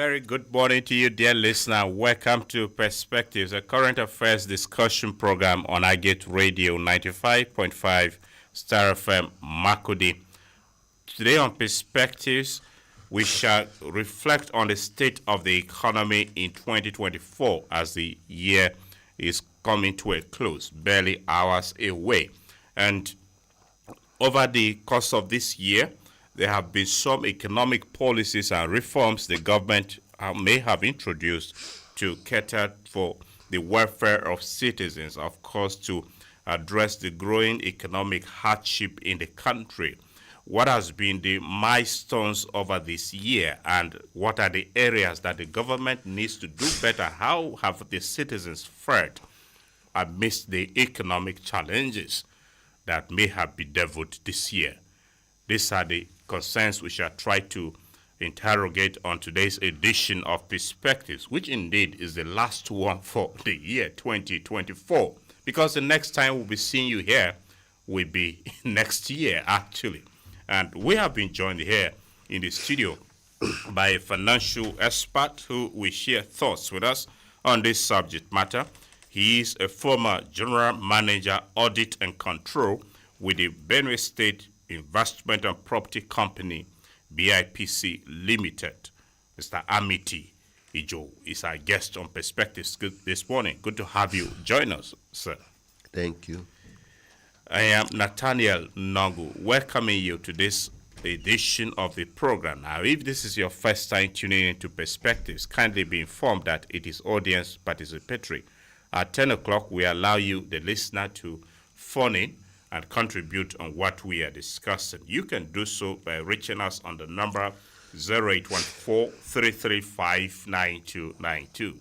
very good morning to you, dear listener. Welcome to Perspectives, a current affairs discussion program on Agate Radio 95.5 Star FM Makudi. Today on Perspectives, we shall reflect on the state of the economy in 2024 as the year is coming to a close, barely hours away. And over the course of this year, there have been some economic policies and reforms the government may have introduced to cater for the welfare of citizens, of course, to address the growing economic hardship in the country. What has been the milestones over this year, and what are the areas that the government needs to do better? How have the citizens fared amidst the economic challenges that may have bedeviled this year? These are the concerns we shall try to interrogate on today's edition of Perspectives, which indeed is the last one for the year 2024, because the next time we'll be seeing you here will be next year, actually. And we have been joined here in the studio by a financial expert who will share thoughts with us on this subject matter. He is a former General Manager, Audit and Control with the Benue State Investment and Property Company, BIPC Limited. Mr. Amity Ijo is our guest on Perspectives this morning. Good to have you join us, sir. Thank you. I am Nathaniel Nongu, welcoming you to this edition of the program. Now, if this is your first time tuning into Perspectives, kindly be informed that it is audience participatory. At 10 o'clock, we allow you, the listener, to phone in and contribute on what we are discussing. You can do so by reaching us on the number 0814-335-9292.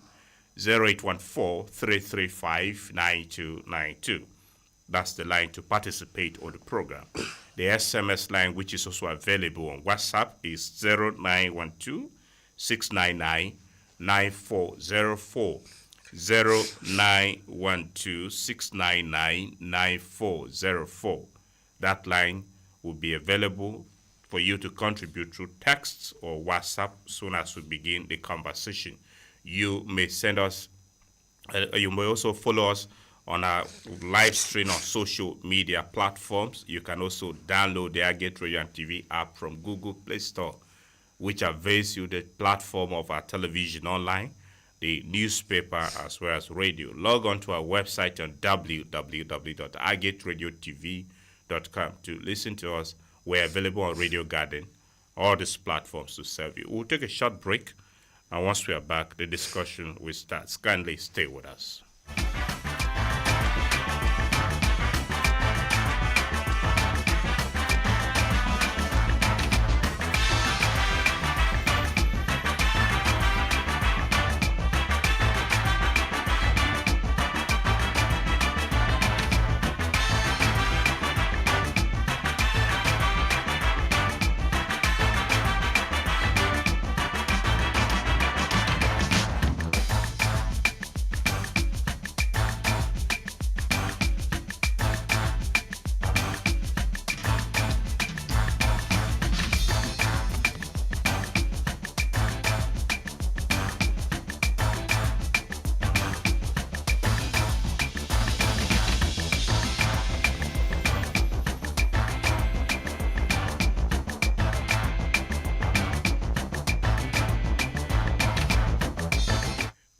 0814-335-9292. That's the line to participate on the program. The SMS line, which is also available on WhatsApp, is 0912-699-9404. 0912-699-9404. That line will be available for you to contribute through texts or WhatsApp soon as we begin the conversation. You may send us, you may also follow us on our live stream on social media platforms. You can also download the Agate Radio and TV app from Google Play Store, which avails you the platform of our television online, the newspaper, as well as radio. Log on to our website on www.agateradiotv.com to listen to us. We're available on Radio Garden, all these platforms to serve you. We'll take a short break, and once we are back, the discussion will start. Kindly stay with us.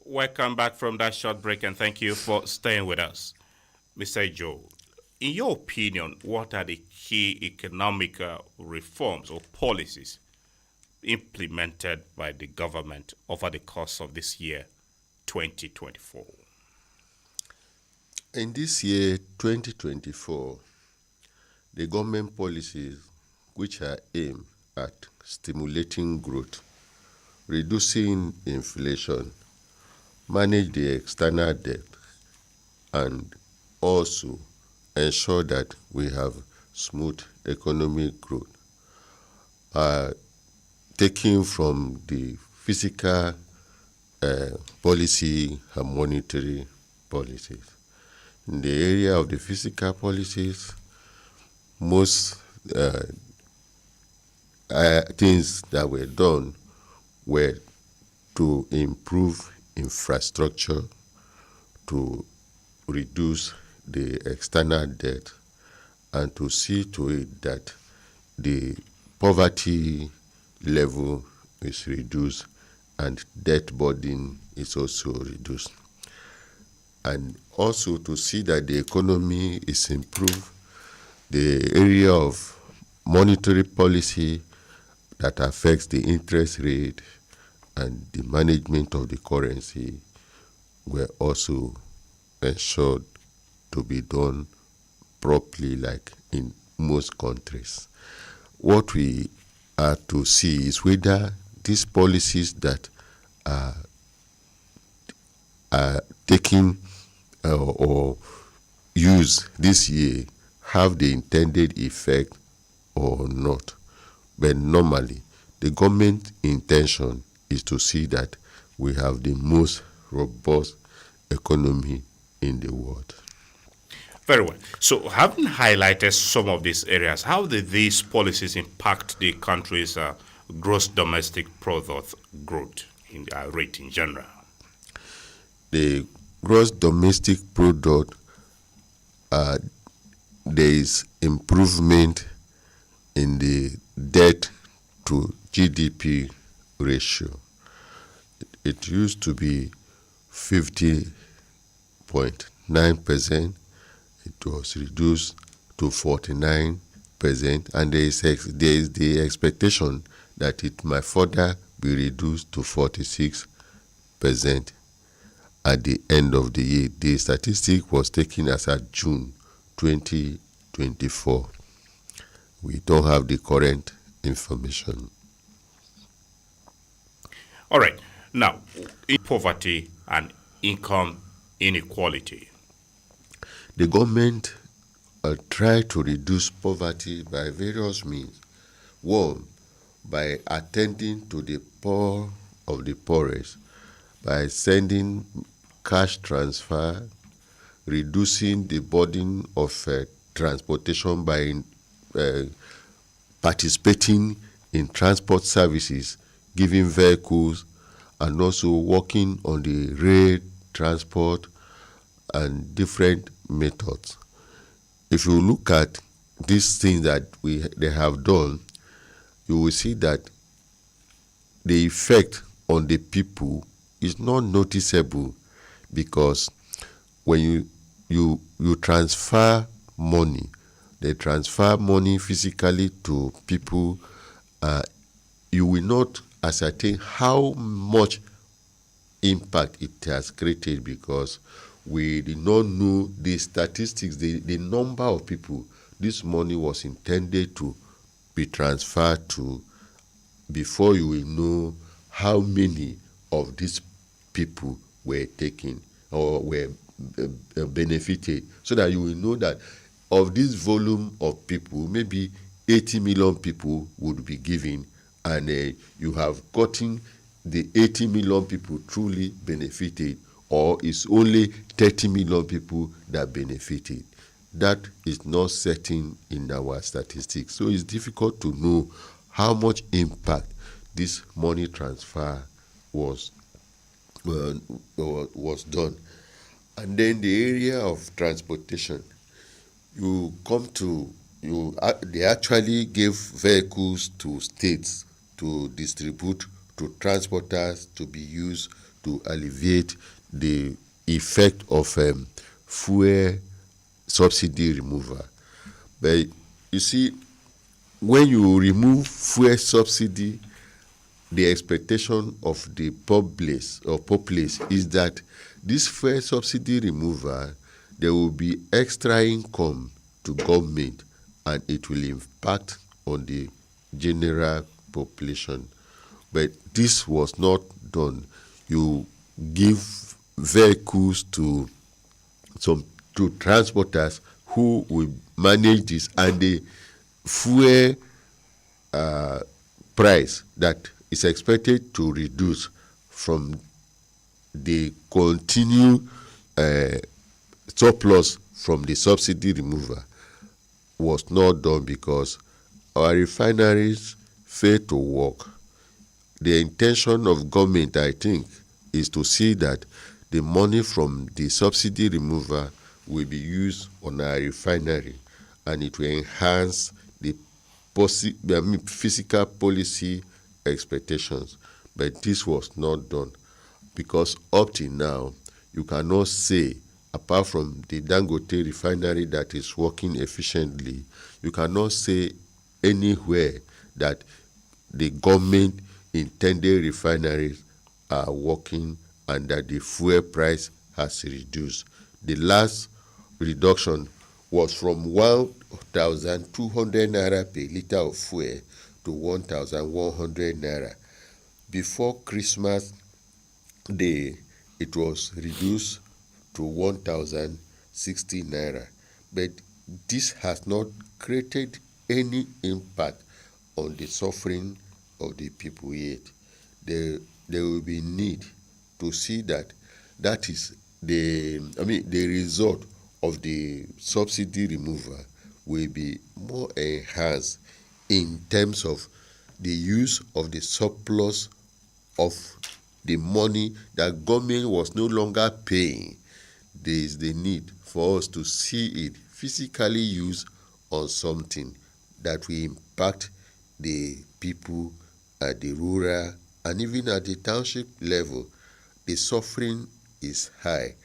Welcome back from that short break, and thank you for staying with us. Mr. Joe, in your opinion, what are the key economic reforms or policies implemented by the government over the course of this year, 2024? In this year, 2024, the government policies which are aimed at stimulating growth, reducing inflation, manage the external debt, and also ensure that we have smooth economic growth, taken from the fiscal policy and monetary policies. In the area of the fiscal policies, most things that were done were to improve infrastructure, to reduce the external debt, and to see to it that the poverty level is reduced and debt burden is also reduced. And also to see that the economy is improved, the area of monetary policy that affects the interest rate and the management of the currency were also ensured to be done properly, like in most countries. What we are to see is whether these policies that are taken or used this year have the intended effect or not. But normally, the government intention is to see that we have the most robust economy in the world. Very well. So, having highlighted some of these areas, how did these policies impact the country's gross domestic product growth in rate in general? The gross domestic product, there is improvement in the debt to GDP ratio. It used to be 50.9%. It was reduced to 49%, and there is the expectation that it might further be reduced to 46% at the end of the year. The statistic was taken as at June 2024. We don't have the current information. All right. Now, in poverty and income inequality. The government tried to reduce poverty by various means. One, by attending to the poor of the poorest, by sending cash transfer, reducing the burden of transportation by participating in transport services, giving vehicles, and also working on the rail transport and different methods. If you look at these things that they have done, you will see that the effect on the people is not noticeable, because when you transfer money, they transfer money physically to people, you will not ascertain how much impact it has created, because we did not know the statistics, the number of people this money was intended to be transferred to, before you will know how many of these people were taken or were benefited, so that you will know that of this volume of people, maybe 80 million people would be given, and you have gotten the 80 million people truly benefited, or it's only 30 million people that benefited. That is not certain in our statistics. So it's difficult to know how much impact this money transfer was done. And then the area of transportation, they actually gave vehicles to states to distribute to transporters to be used to alleviate the effect of fuel subsidy removal. But you see, when you remove fuel subsidy, the expectation of the populace is that this fuel subsidy removal, there will be extra income to government, and it will impact on the general population. But this was not done. You give vehicles to transporters who will manage this, and the fuel price that is expected to reduce from the continued surplus from the subsidy removal was not done, because our refineries failed to work. the intention of government, I think, is to see that the money from the subsidy removal will be used on our refinery, and it will enhance the physical policy expectations. But this was not done, because up till now, you cannot say, apart from the Dangote refinery that is working efficiently, you cannot say anywhere that the government intended refineries are working and that the fuel price has reduced. The last reduction was from 1,200 naira per litre of fuel to 1,100 naira. Before Christmas Day, it was reduced to 1,060 naira. But this has not created any impact on the suffering of the people yet. There will be need to see that is the result of the subsidy removal will be more enhanced in terms of the use of the surplus of the money that government was no longer paying. There is the need for us to see it physically used on something that will impact the people at the rural and even at the township level. The suffering is high.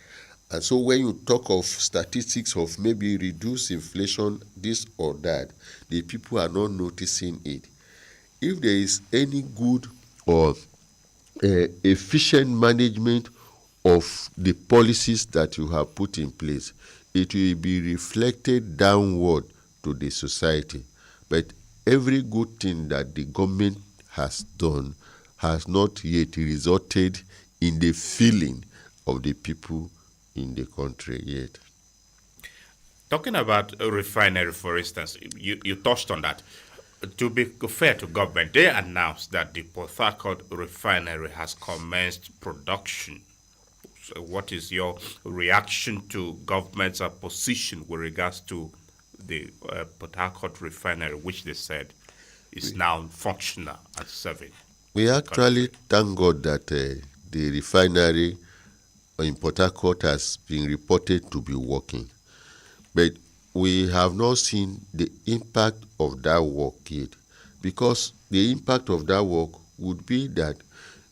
And so when you talk of statistics of maybe reduce inflation, this or that, the people are not noticing it. If there is any good or efficient management of the policies that you have put in place, it will be reflected downward to the society. But every good thing that the government has done has not yet resulted in the feeling of the people in the country yet. Talking about a refinery, for instance, you touched on that. To be fair to government, they announced that the Port Harcourt refinery has commenced production. So what is your reaction to government's position with regards to the Port Harcourt refinery, which they said is now functional and serving? We actually thank God that the refinery in Port Harcourt has been reported to be working. But we have not seen the impact of that work yet, because the impact of that work would be that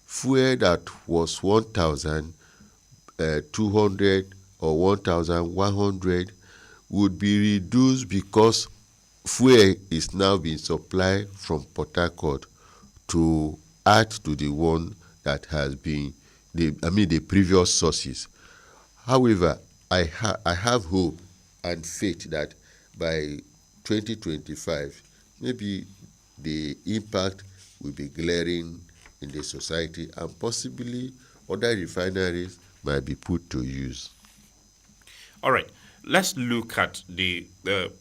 fuel that was 1,200 or 1,100 would be reduced, because fuel is now being supplied from Port Harcourt to add to the one that has been the previous sources. However, I have hope and faith that by 2025, maybe the impact will be glaring in the society, and possibly other refineries might be put to use. All right, let's look at the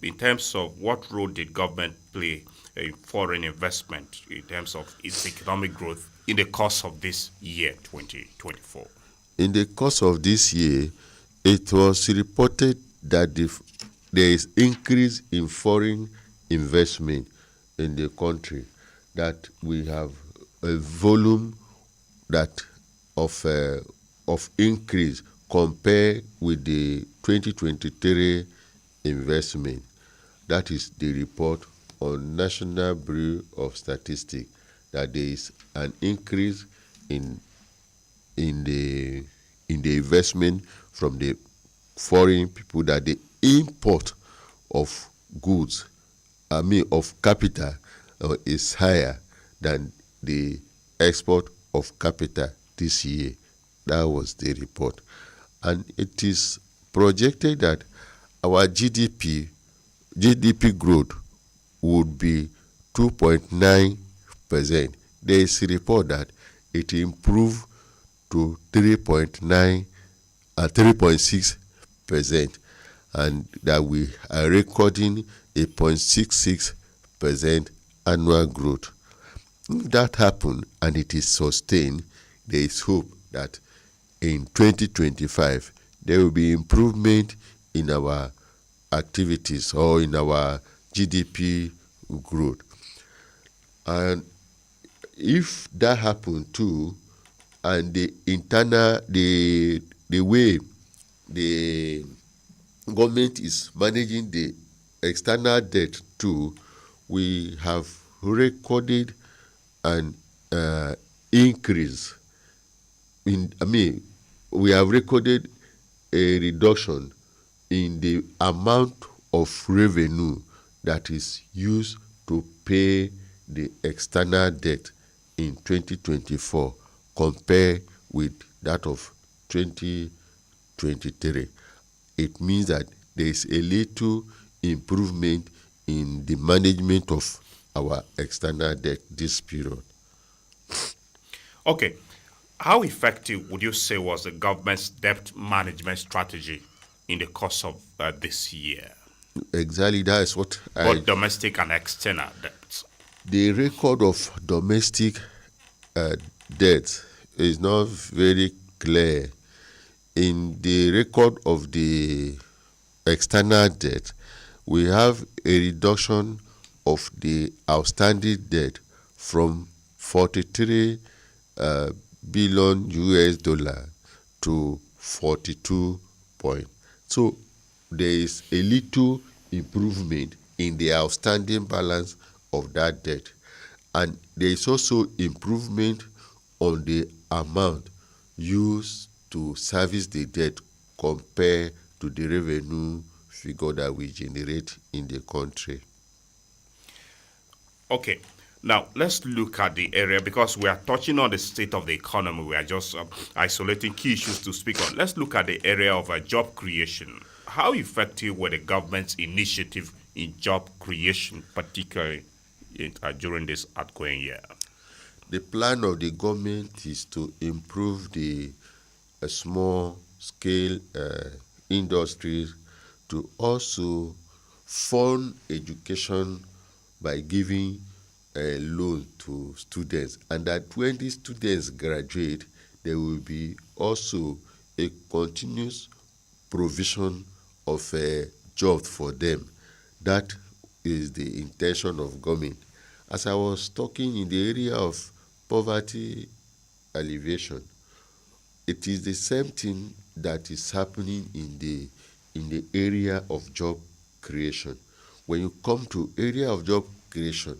in terms of what role did government play in foreign investment in terms of its economic growth in the course of this year, 2024. In the course of this year, it was reported that there is increase in foreign investment in the country, that we have a volume that of increase compared with the 2023 investment. That is the report on National Bureau of Statistics, that there is an increase in the investment from the foreign people, that the import of goods, of capital, is higher than the export of capital this year. That was the report. And it is projected that our GDP growth would be 2.9%. There is a report that it improved to 3.6%, and that we are recording a 0.66% annual growth. If that happens and it is sustained, there is hope that in 2025 there will be improvement in our activities or in our GDP growth. And if that happen too, and the way the government is managing the external debt too, we have recorded an increase we have recorded a reduction in the amount of revenue that is used to pay the external debt in 2024 compared with that of 2023. It means that there is a little improvement in the management of our external debt this period. Okay. How effective would you say was the government's debt management strategy in the course of this year, Exactly, that is what both domestic and external debts? the record of domestic uh, debt is not very clear. In the record of the external debt, we have a reduction of the outstanding debt from 43 billion US dollar to 42 point. So there is a little improvement in the outstanding balance of that debt, and there is also improvement on the amount used to service the debt compared to the revenue figure that we generate in the country. Okay. Now, let's look at the area because we are touching on the state of the economy. We are just isolating key issues to speak on. Let's look at the area of job creation. How effective were the government's initiative in job creation, particularly during this outgoing year? The plan of the government is to improve the small scale industries, to also fund education by giving a loan to students, and that when these students graduate, there will be also a continuous provision of jobs for them. That is the intention of government. As I was talking in the area of poverty alleviation, it is the same thing that is happening in the area of job creation. When you come to area of job creation,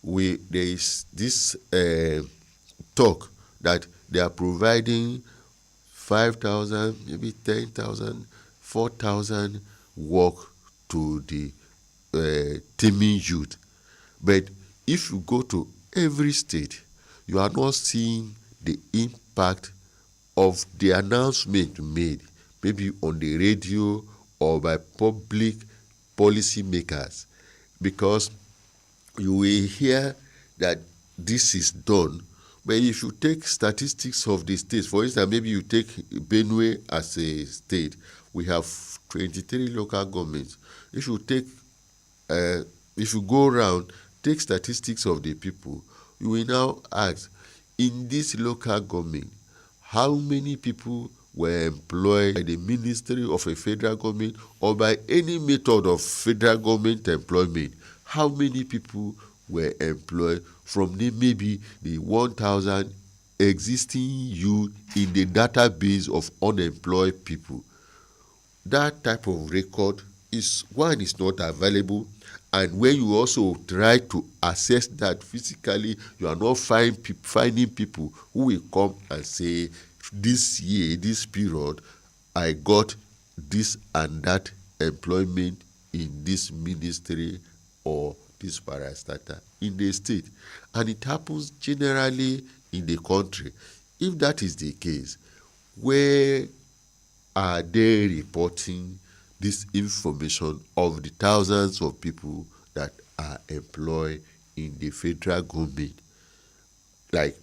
there is this talk that they are providing 5,000, maybe 10,000, 4,000 work to the teeming youth. But if you go to every state, you are not seeing the impact of the announcement made, maybe on the radio or by public policy makers, because you will hear that this is done. But if you take statistics of the states, for instance, maybe you take Benue as a state, we have 23 local governments. If you take, if you go around, take statistics of the people, you will now ask, in this local government, how many people were employed by the ministry of a federal government or by any method of federal government employment? How many people were employed from maybe the 1,000 existing youth in the database of unemployed people? That type of record is not available, and when you also try to assess that physically, you are not finding people who will come and say, this year, this period, I got this and that employment in this ministry or this parastatal in the state. And it happens generally in the country. If that is the case, where are they reporting this information of the thousands of people that are employed in the federal government? Like,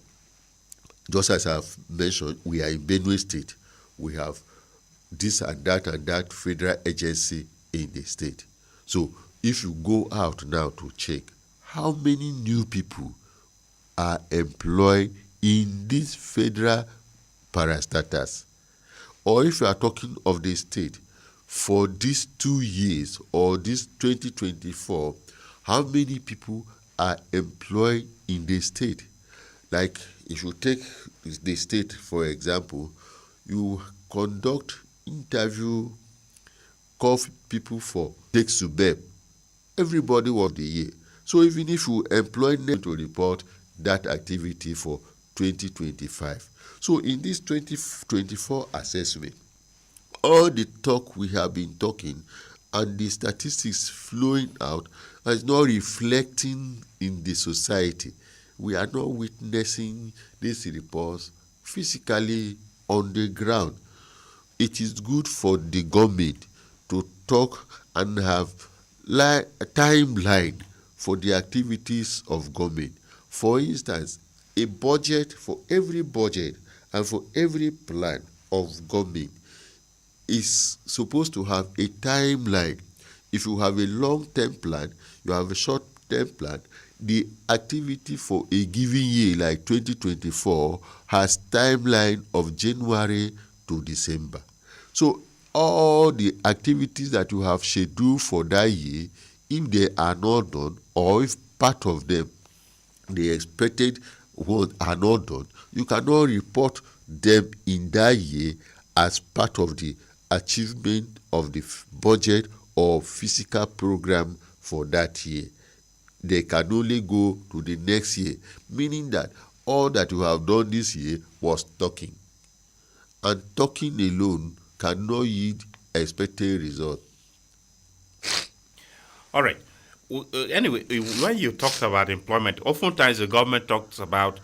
just as I've mentioned, we are in Benue State. We have this and that federal agency in the state. So if you go out now to check how many new people are employed in these federal parastatals, or if you are talking of the state, for these 2 years or this 2024, how many people are employed in the state? Like if you take the state, for example, you conduct interview, call people for takes to BEP. Everybody was the year. So even if you employ them to report that activity for 2025. So in this 2024 assessment, all the talk we have been talking and the statistics flowing out is not reflecting in the society. We are not witnessing these reports physically on the ground. It is good for the government to talk and have a timeline for the activities of government. For instance, a budget for every budget and for every plan of government is supposed to have a timeline. If you have a long-term plan, you have a short-term plan, the activity for a given year like 2024 has timeline of January to December. So all the activities that you have scheduled for that year, if they are not done or if part of them the expected ones are not done, you cannot report them in that year as part of the achievement of the budget or physical program for that year. They can only go to the next year, meaning that all that you have done this year was talking, and talking alone cannot yield expected result. All right. Anyway, when you talked about employment, oftentimes the government talks about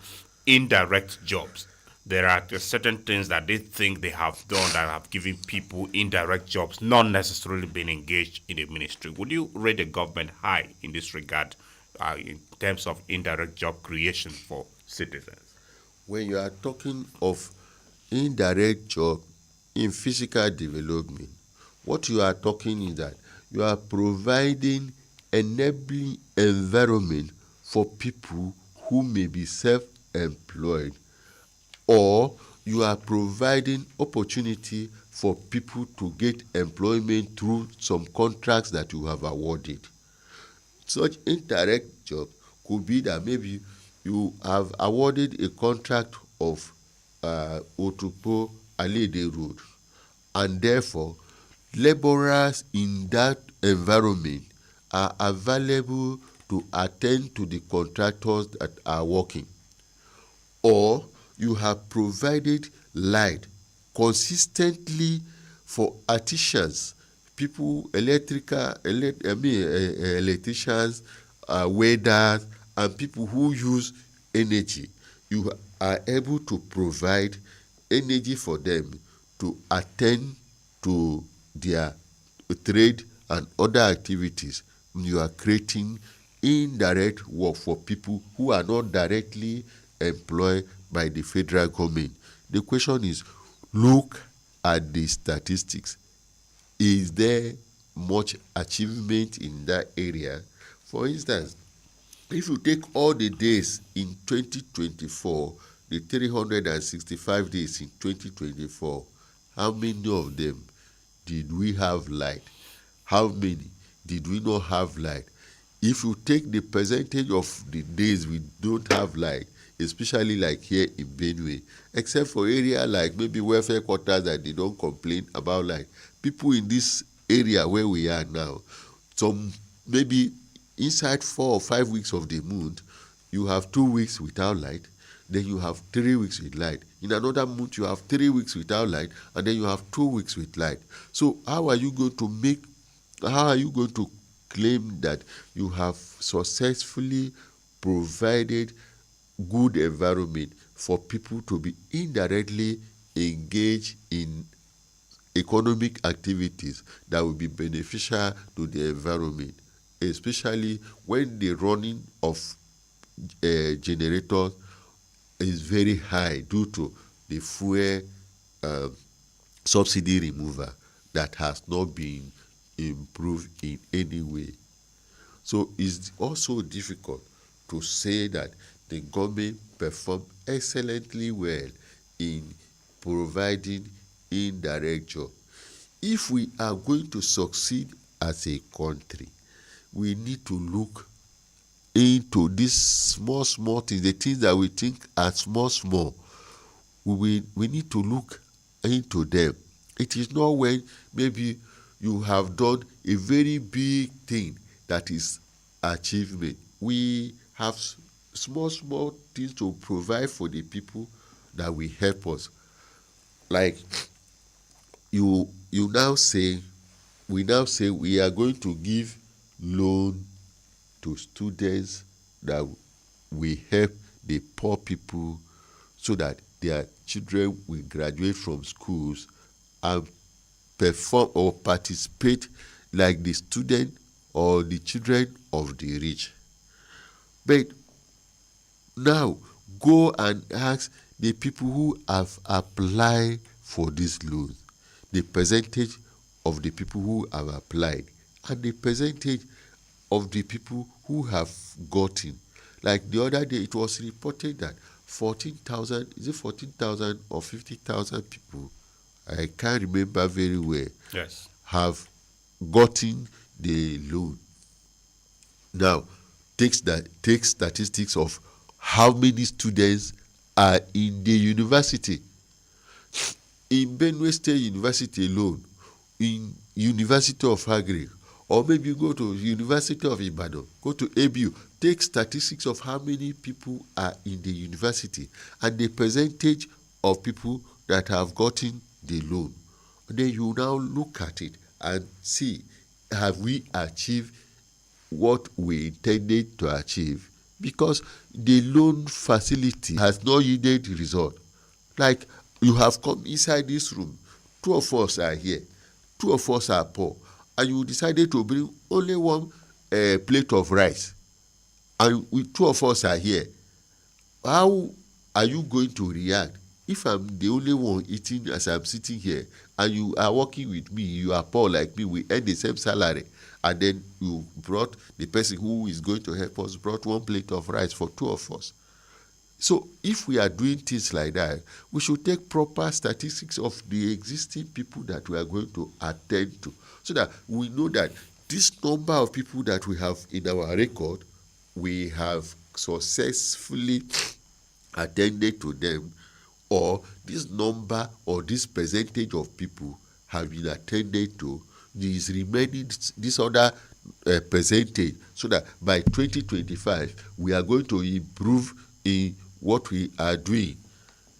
indirect jobs. There are certain things that they think they have done that have given people indirect jobs, not necessarily being engaged in the ministry. Would you rate the government high in this regard, in terms of indirect job creation for citizens? When you are talking of indirect job in physical development, what you are talking is that you are providing enabling environment for people who may be self-employed, or you are providing opportunity for people to get employment through some contracts that you have awarded. Such indirect job could be that maybe you have awarded a contract of Otupo Alede Road, and therefore laborers in that environment are available to attend to the contractors that are working. Or you have provided light consistently for artisans, people, electricians, welders, and people who use energy. You are able to provide energy for them to attend to their trade and other activities. You are creating indirect work for people who are not directly employed by the federal government. The question is, look at the statistics. Is there much achievement in that area? For instance, if you take all the days in 2024, the 365 days in 2024, how many of them did we have light? How many did we not have light? If you take the percentage of the days we don't have light, especially like here in Benue, except for area like maybe welfare quarters that they don't complain about light, people in this area where we are now, some maybe inside 4 or 5 weeks of the month, you have 2 weeks without light, then you have 3 weeks with light. In another month, you have 3 weeks without light, and then you have 2 weeks with light. So how are you going to claim that you have successfully provided good environment for people to be indirectly engaged in economic activities that will be beneficial to the environment, especially when the running of generators is very high due to the fuel subsidy removal that has not been improved in any way. So it's also difficult to say that the government performed excellently well in providing indirect job. If we are going to succeed as a country, we need to look into these small things, the things that we think are small, we need to look into them. It is not when maybe you have done a very big thing that is achievement. We have small things to provide for the people that will help us. Like you now say, we are going to give loan to students that will help the poor people so that their children will graduate from schools and perform or participate like the student or the children of the rich. But now go and ask the people who have applied for this loan, the percentage of the people who have applied and the percentage of the people who have gotten. Like the other day, it was reported that 14,000, is it 14,000 or 50,000 people, I can't remember very well, Yes. have gotten the loan. Now, take statistics of how many students are in the university. In Benue State University alone, in University of Agric, or maybe go to University of Ibadan, go to ABU, take statistics of how many people are in the university and the percentage of people that have gotten the loan. Then you now look at it and see, have we achieved what we intended to achieve? Because the loan facility has not yielded result. Like, you have come inside this room, two of us are here, two of us are poor, and you decided to bring only one plate of rice, and two of us are here. How are you going to react if I'm the only one eating as I'm sitting here, and you are working with me, you are poor like me, we earn the same salary, and then you brought, the person who is going to help us brought one plate of rice for two of us? So if we are doing things like that, we should take proper statistics of the existing people that we are going to attend to, so that we know that this number of people that we have in our record, we have successfully attended to them, or this number or this percentage of people have been attended to, is remaining this other percentage, so that by 2025 we are going to improve in what we are doing.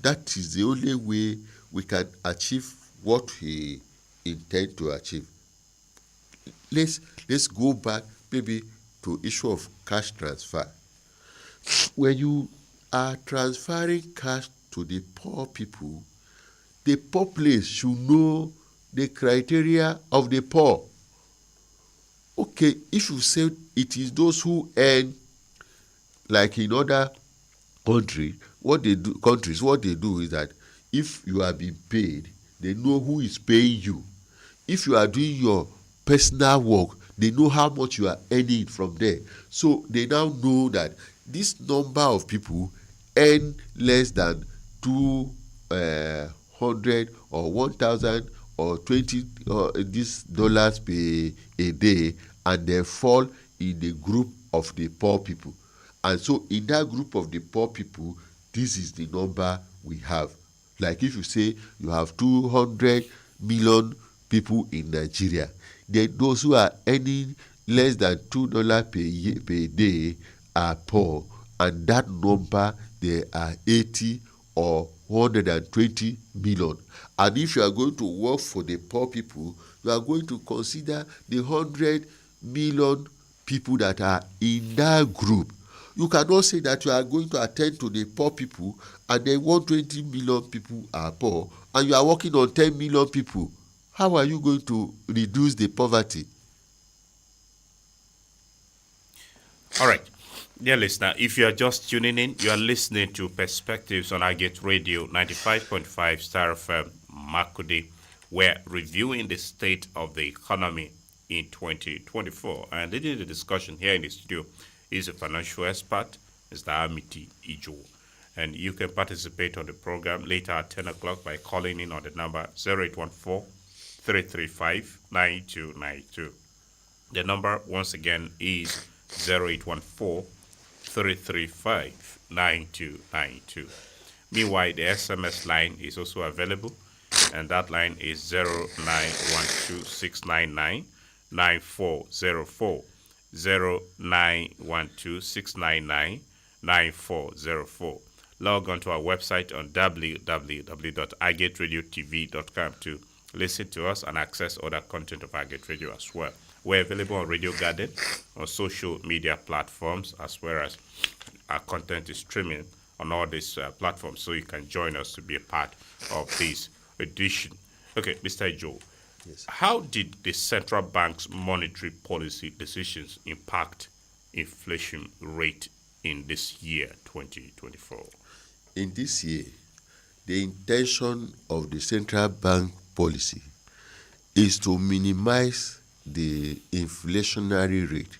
That is the only way we can achieve what we intend to achieve. Let's go back maybe to issue of cash transfer. When you are transferring cash to the poor people, the poor place should know the criteria of the poor. Okay, if you say it is those who earn, like in other countries, what they do is that if you are being paid, they know who is paying you. If you are doing your personal work, they know how much you are earning from there. So they now know that this number of people earn less than 200 or 1,000 or 20 this dollars per a day, and they fall in the group of the poor people. And so in that group of the poor people, this is the number we have. Like if you say you have 200 million people in Nigeria, then those who are earning less than $2 per day are poor, and that number, there are 80 or 120 million. And if you are going to work for the poor people, you are going to consider the 100 million people that are in that group. You cannot say that you are going to attend to the poor people and then 120 million people are poor, and you are working on 10 million people. How are you going to reduce the poverty? All right. Dear listener, if you are just tuning in, you are listening to Perspectives on Agate Radio 95.5 Star FM Makudi. We're reviewing the state of the economy in 2024. And leading the discussion here in the studio is a financial expert, Mr. Amity Ijo. And you can participate on the program later at 10 o'clock by calling in on the number 0814-335-9292. The number once again is 0814 335 9292. Meanwhile, the SMS line is also available, and that line is 0912-699-9404. 0912-699-9404. Log on to our website on www.iGateRadioTV.com to listen to us and access other content of iGate Radio as well. We're available on Radio Garden, on social media platforms, as well as our content is streaming on all these platforms, so you can join us to be a part of this edition. Okay, Mr. Joe, Yes. how did the central bank's monetary policy decisions impact inflation rate in this year, 2024? In this year, the intention of the central bank policy is to minimize the inflationary rate.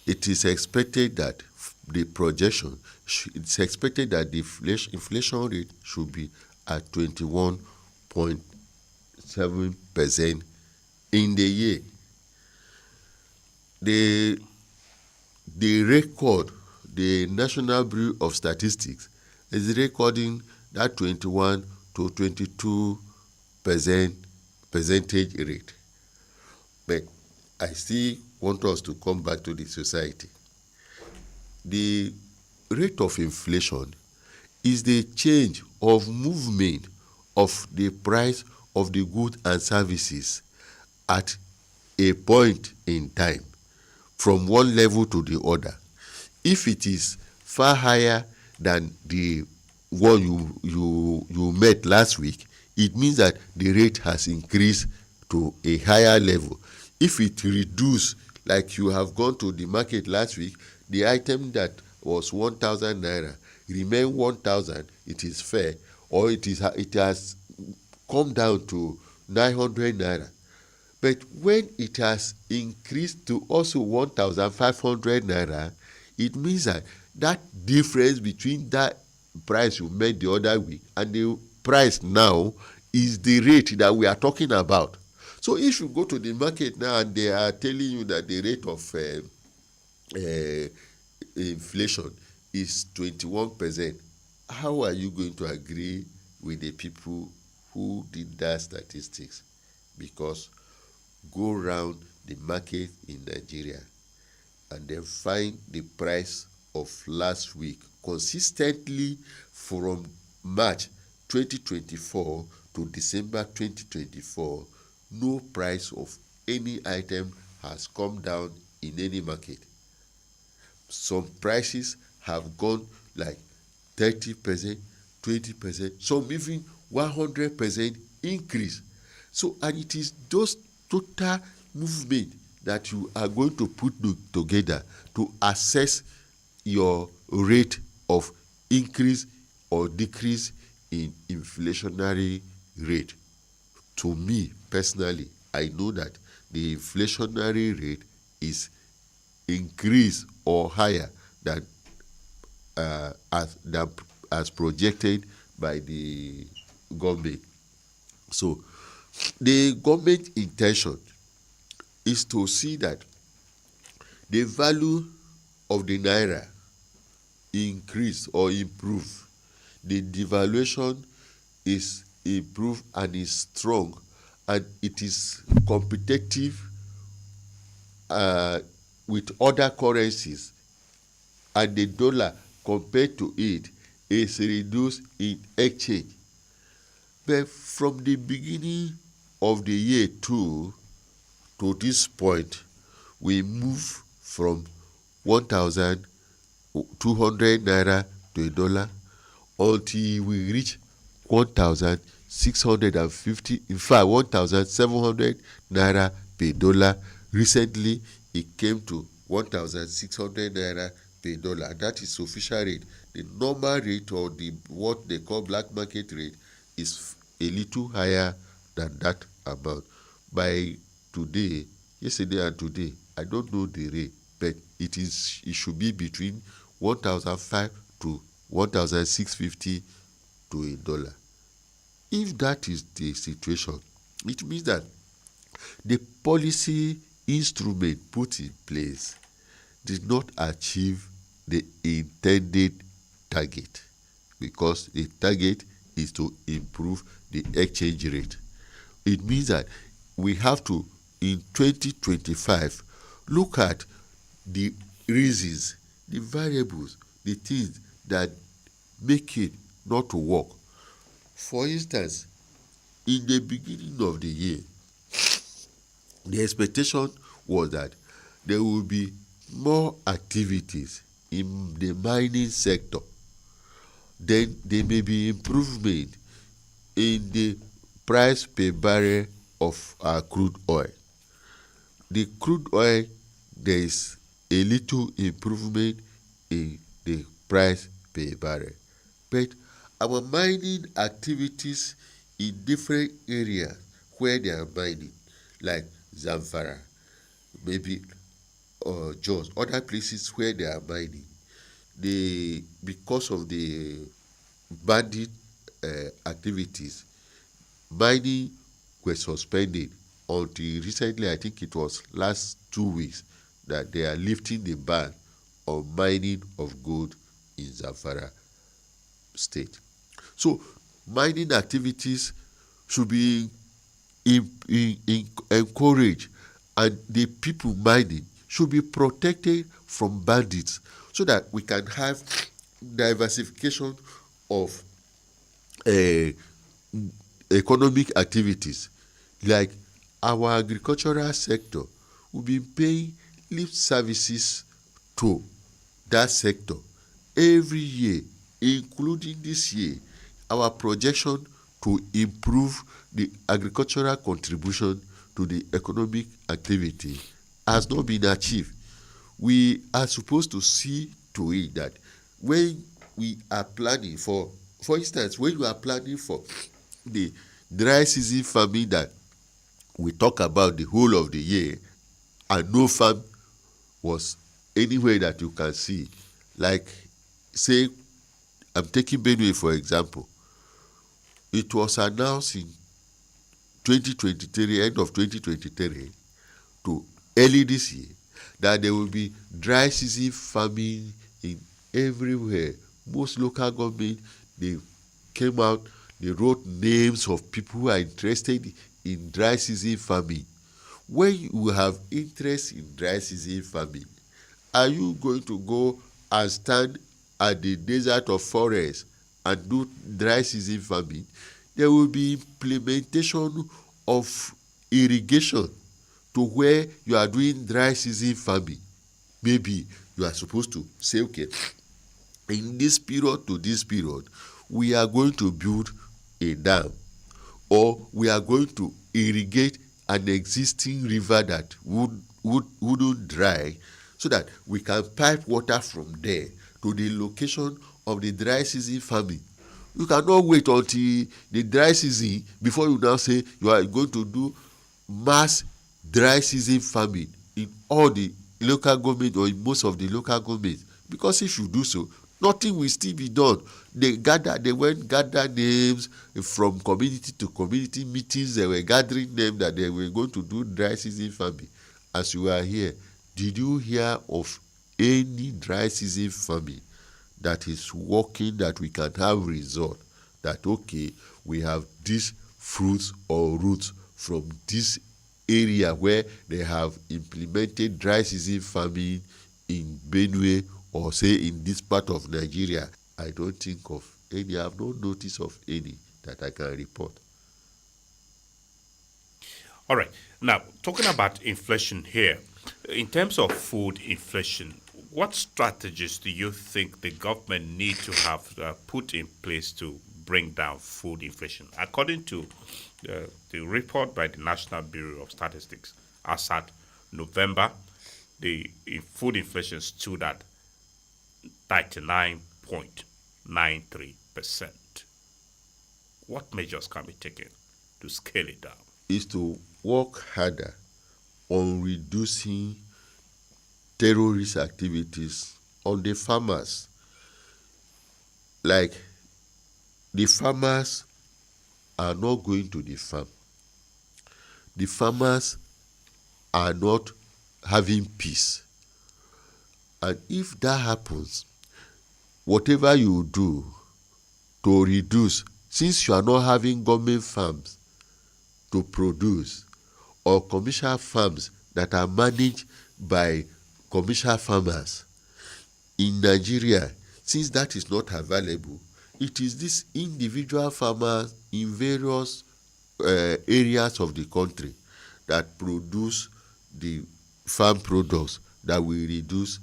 It is expected that the projection, it's expected that the inflation rate should be at 21.7% in the year. The record, the National Bureau of Statistics is recording that 21 to 22% percentage rate. But I still want us to come back to the society. The rate of inflation is the change of movement of the price of the goods and services at a point in time from one level to the other. If it is far higher than the one you met last week, it means that the rate has increased to a higher level. If it reduce, like you have gone to the market last week, the item that was 1,000 naira remain 1,000, it is fair, or it has come down to 900 naira. But when it has increased to also 1,500 naira, it means that that difference between that price you met the other week and the price now is the rate that we are talking about. So if you go to the market now and they are telling you that the rate of inflation is 21%, how are you going to agree with the people who did that statistics? Because go round the market in Nigeria and then find the price of last week consistently from March 2024 to December 2024. No price of any item has come down in any market. Some prices have gone like 30%, 20%, some even 100% increase. So, and it is those total movement that you are going to put together to assess your rate of increase or decrease in inflationary rate. To me personally, I know that the inflationary rate is increased or higher than as projected by the government. So the government intention is to see that the value of the naira increase or improve. The devaluation is improved and is strong, and it is competitive with other currencies, and the dollar compared to it is reduced in exchange. But from the beginning of the year to this point, we move from 1,200 naira to a dollar until we reach 1,650, in fact 1,700 naira per dollar. Recently, it came to 1,600 naira per dollar. That is official rate. The normal rate, or the what they call black market rate, is a little higher than that amount. By today, yesterday and today, I don't know the rate, but it should be between 1,500 to 1,650 to a dollar. If that is the situation, it means that the policy instrument put in place did not achieve the intended target, because the target is to improve the exchange rate. It means that we have to, in 2025, look at the reasons, the variables, the things that make it not to work. For instance, in the beginning of the year, the expectation was that there will be more activities in the mining sector. Then there may be improvement in the price per barrel of our crude oil. The crude oil, there is a little improvement in the price per barrel. But our mining activities in different areas where they are mining, like Zamfara, maybe Jos, other places where they are mining, because of the bandit activities, mining were suspended until recently. I think it was last 2 weeks that they are lifting the ban on mining of gold in Zamfara state. So mining activities should be encouraged, and the people mining should be protected from bandits, so that we can have diversification of economic activities. Like our agricultural sector, will be paying lip services to that sector every year, including this year. Our projection to improve the agricultural contribution to the economic activity has not been achieved. We are supposed to see to it that when we are planning for instance, when you are planning for the dry season farming that we talk about the whole of the year, and no farm was anywhere that you can see, like, say, I'm taking Benue for example. It was announced in 2023, end of 2023 to early this year, that there will be dry season farming in everywhere. Most local government, they came out, they wrote names of people who are interested in dry season farming. When you have interest in dry season farming, are you going to go and stand at the desert of forest and do dry season farming? There will be implementation of irrigation to where you are doing dry season farming. Maybe you are supposed to say, okay, in this period to this period, we are going to build a dam, or we are going to irrigate an existing river that wouldn't dry, so that we can pipe water from there to the location of the dry season farming. You cannot wait until the dry season before you now say you are going to do mass dry season farming in all the local government, or in most of the local governments, because if you do so, nothing will still be done. They went gather names from community to community meetings. They were gathering them that they were going to do dry season farming. As you are here, did you hear of any dry season farming that is working, that we can have result, that okay, we have these fruits or roots from this area where they have implemented dry season farming in Benue, or say in this part of Nigeria? I don't think of any. I have no notice of any that I can report. All right. Now, talking about inflation here, in terms of food inflation, what strategies do you think the government need to have put in place to bring down food inflation? According to the report by the National Bureau of Statistics, as at November, the food inflation stood at 39.93%. What measures can be taken to scale it down? Is to work harder on reducing terrorist activities on the farmers. Like, the farmers are not going to the farm. The farmers are not having peace. And if that happens, whatever you do to reduce, since you are not having government farms to produce or commercial farms that are managed by commercial farmers in Nigeria, since that is not available, it is these individual farmers in various areas of the country that produce the farm products that will reduce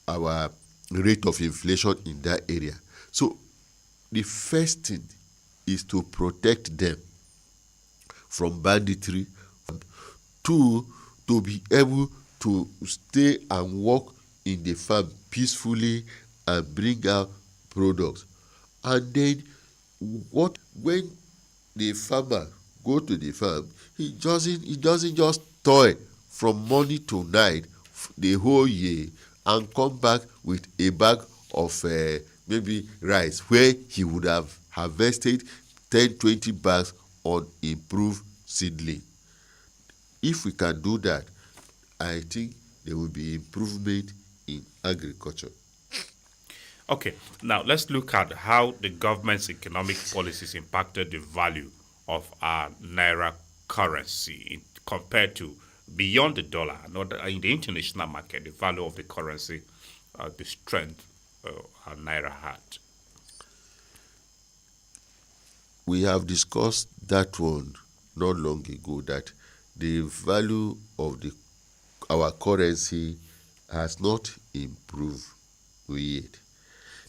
our rate of inflation in that area. So the first thing is to protect them from banditry. Two, to be able to stay and work in the farm peacefully and bring out products. And then when the farmer go to the farm, he doesn't just toil from morning to night the whole year and come back with a bag of maybe rice where he would have harvested 10-20 bags on improved seedling. If we can do that, I think there will be improvement in agriculture. Okay, now let's look at how the government's economic policies impacted the value of our naira currency compared to beyond the dollar, not in the international market, the value of the currency, the strength our naira had. We have discussed that one not long ago, that the value of our currency has not improved yet.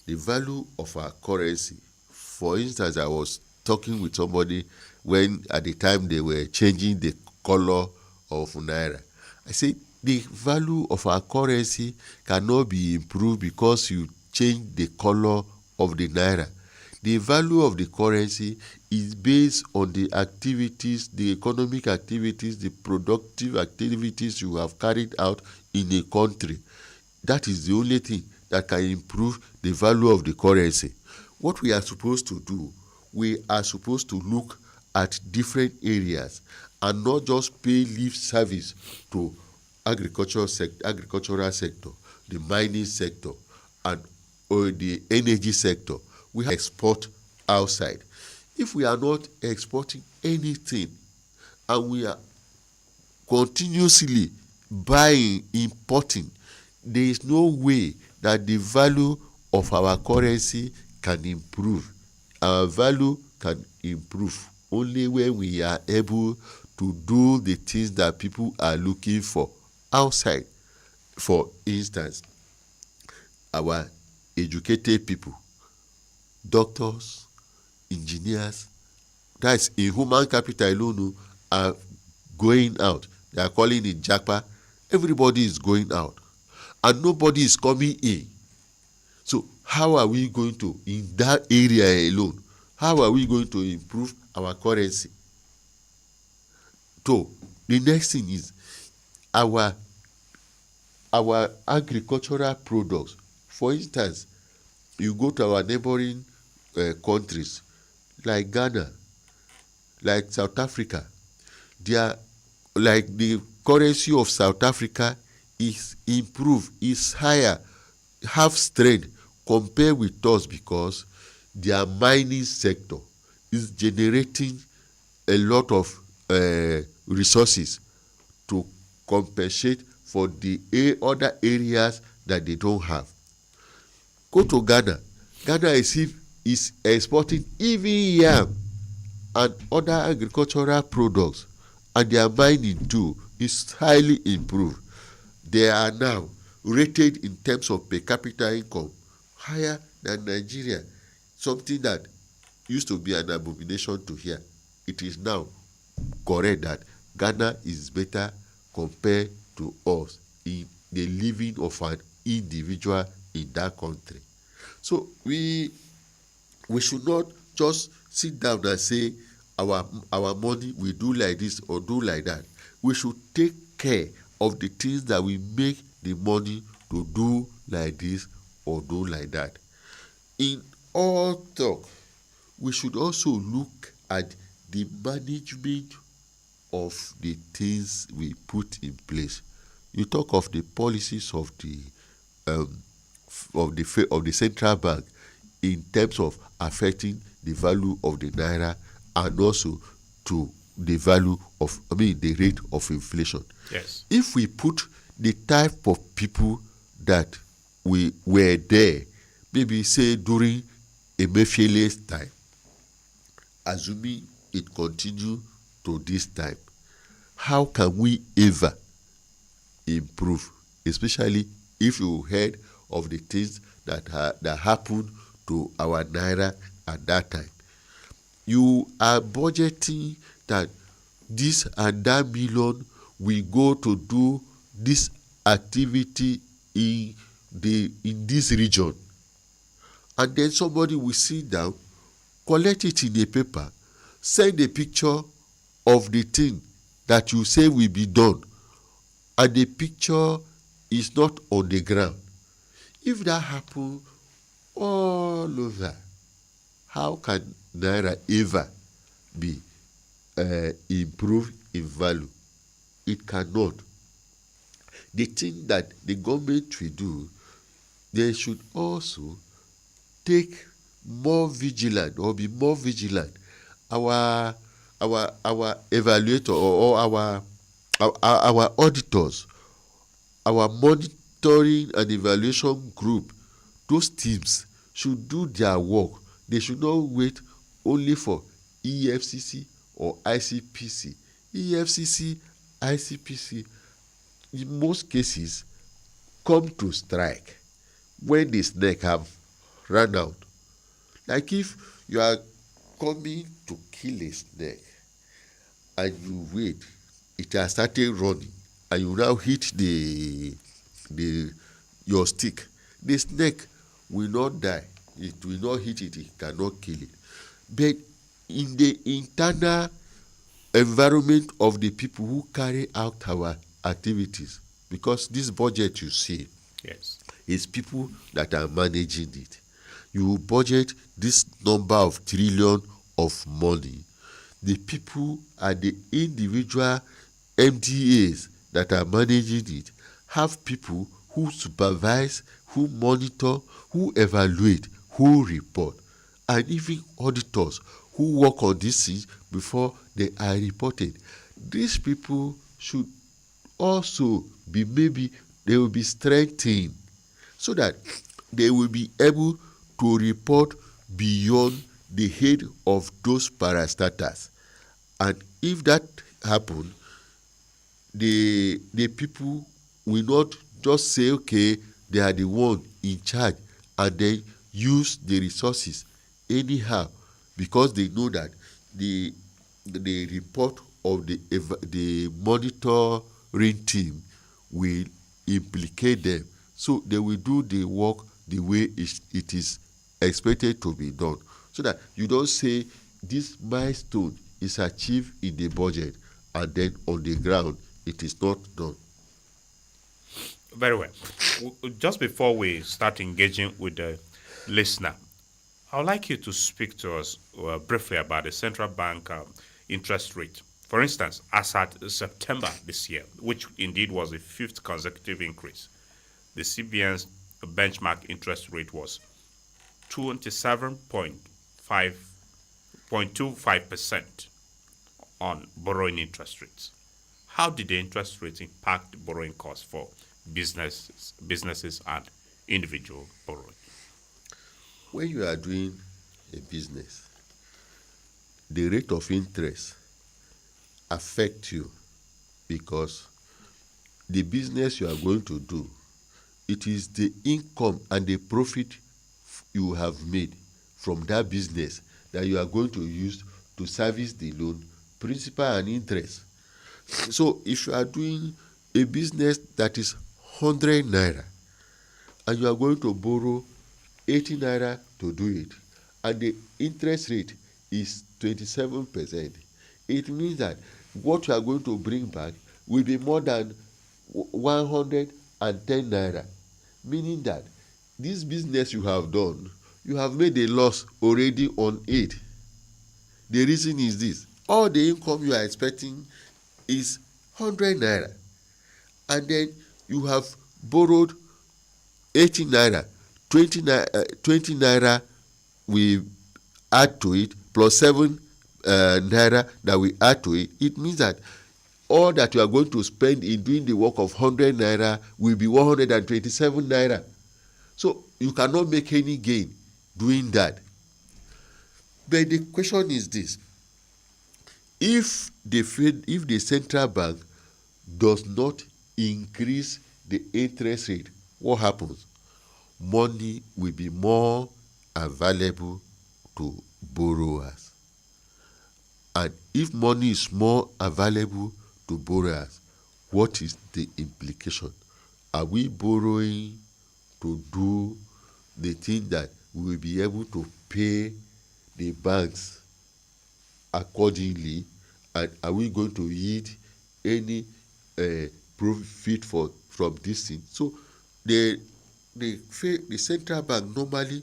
The value of our currency, for instance, I was talking with somebody when at the time they were changing the color of naira. I said the value of our currency cannot be improved because you change the color of the naira. The value of the currency is based on the activities, the economic activities, the productive activities you have carried out in a country. That is the only thing that can improve the value of the currency. What we are supposed to do, we are supposed to look at different areas and not just pay lip service to agricultural sector, the mining sector, and or the energy sector. We have to export outside. If we are not exporting anything and we are continuously buying, importing, there is no way that the value of our currency can improve. Our value can improve only when we are able to do the things that people are looking for outside. For instance, our educated people, doctors, engineers, that's in human capital alone, are going out. They are calling it japa. Everybody is going out and nobody is coming in. So how are we going to, in that area alone, how are we going to improve our currency? So the next thing is our agricultural products. For instance, you go to our neighboring countries like Ghana, like South Africa, they are like the currency of South Africa is improved, is higher, have strength compared with us because their mining sector is generating a lot of resources to compensate for the other areas that they don't have. Go to Ghana. Ghana is exporting even yam and other agricultural products, and their mining too is highly improved. They are now rated in terms of per capita income higher than Nigeria, something that used to be an abomination to hear. It is now correct that Ghana is better compared to us in the living of an individual in that country. So we should not just sit down and say our money will do like this or do like that. We should take care of the things that will make the money to do like this or do like that. In all talk, we should also look at the management of the things we put in place. You talk of the policies of the of the central bank in terms of affecting the value of the naira and also to the value of the rate of inflation. Yes. If we put the type of people that we were there, maybe say during Emefiele's time, assuming it continue to this time, how can we ever improve, especially if you heard of the things that happened to our naira at that time? You are budgeting that this and that million will go to do this activity in this region, and then somebody will sit down, collect it in a paper, send a picture of the thing that you say will be done, and the picture is not on the ground. If that happen all over, how can naira ever be improved in value? It cannot. The thing that the government will do, they should also take more vigilant or be more vigilant. Our evaluator or our auditors, our monitoring and evaluation group, those teams should do their work. They should not wait only for EFCC or ICPC. EFCC, ICPC, in most cases, come to strike when the snake have run out. Like if you are coming to kill a snake and you wait, it has started running, and you now hit your stick, the snake will not die. It will not hit it. It cannot kill it. But in the internal environment of the people who carry out our activities, because this budget you see, yes, is people that are managing it. You budget this number of trillion of money. The people and the individual MDAs that are managing it have people who supervise, who monitor, who evaluate, who report, and even auditors who work on these things before they are reported. These people should also be, maybe they will be strengthened so that they will be able to report beyond the head of those parastatals. And if that happen, the people will not just say, okay, they are the one in charge, and then use the resources anyhow, because they know that the report of the monitoring team will implicate them. So they will do the work the way it is expected to be done, so that you don't say this milestone is achieved in the budget and then on the ground it is not done. Very well. Just before we start engaging with the listener, I would like you to speak to us briefly about the central bank interest rate. For instance, as at September this year, which indeed was the fifth consecutive increase, the CBN's benchmark interest rate was 27.25% on borrowing interest rates. How did the interest rates impact the borrowing costs for businesses and individual borrowing? When you are doing a business, the rate of interest affects you, because the business you are going to do, it is the income and the profit you have made from that business that you are going to use to service the loan, principal and interest. So if you are doing a business that is 100 naira and you are going to borrow 80 naira to do it, and the interest rate is 27%, it means that what you are going to bring back will be more than 110 naira, meaning that this business you have done, you have made a loss already on it. The reason is this: all the income you are expecting is 100 naira, and then you have borrowed 80 naira, 20 naira we add to it plus 7 naira that we add to it, it means that all that you are going to spend in doing the work of 100 naira will be 127 naira. So you cannot make any gain doing that. But the question is this: if the central bank does not increase the interest rate, what happens? Money will be more available to borrowers. And if money is more available to borrowers, what is the implication? Are we borrowing to do the thing that we will be able to pay the banks accordingly? And are we going to yield any profit from this thing? So the central bank normally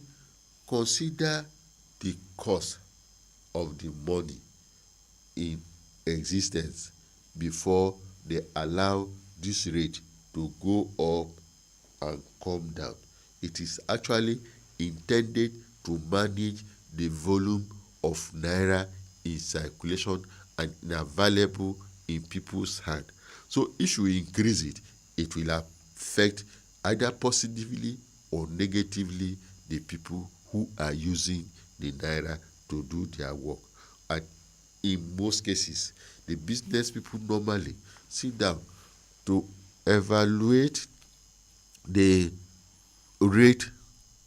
consider the cost of the money in existence before they allow this rate to go up and come down. It is actually intended to manage the volume of naira in circulation and available in people's hand. So if you increase it, it will affect either positively or negatively the people who are using the naira to do their work. And in most cases, the business people normally sit down to evaluate the rate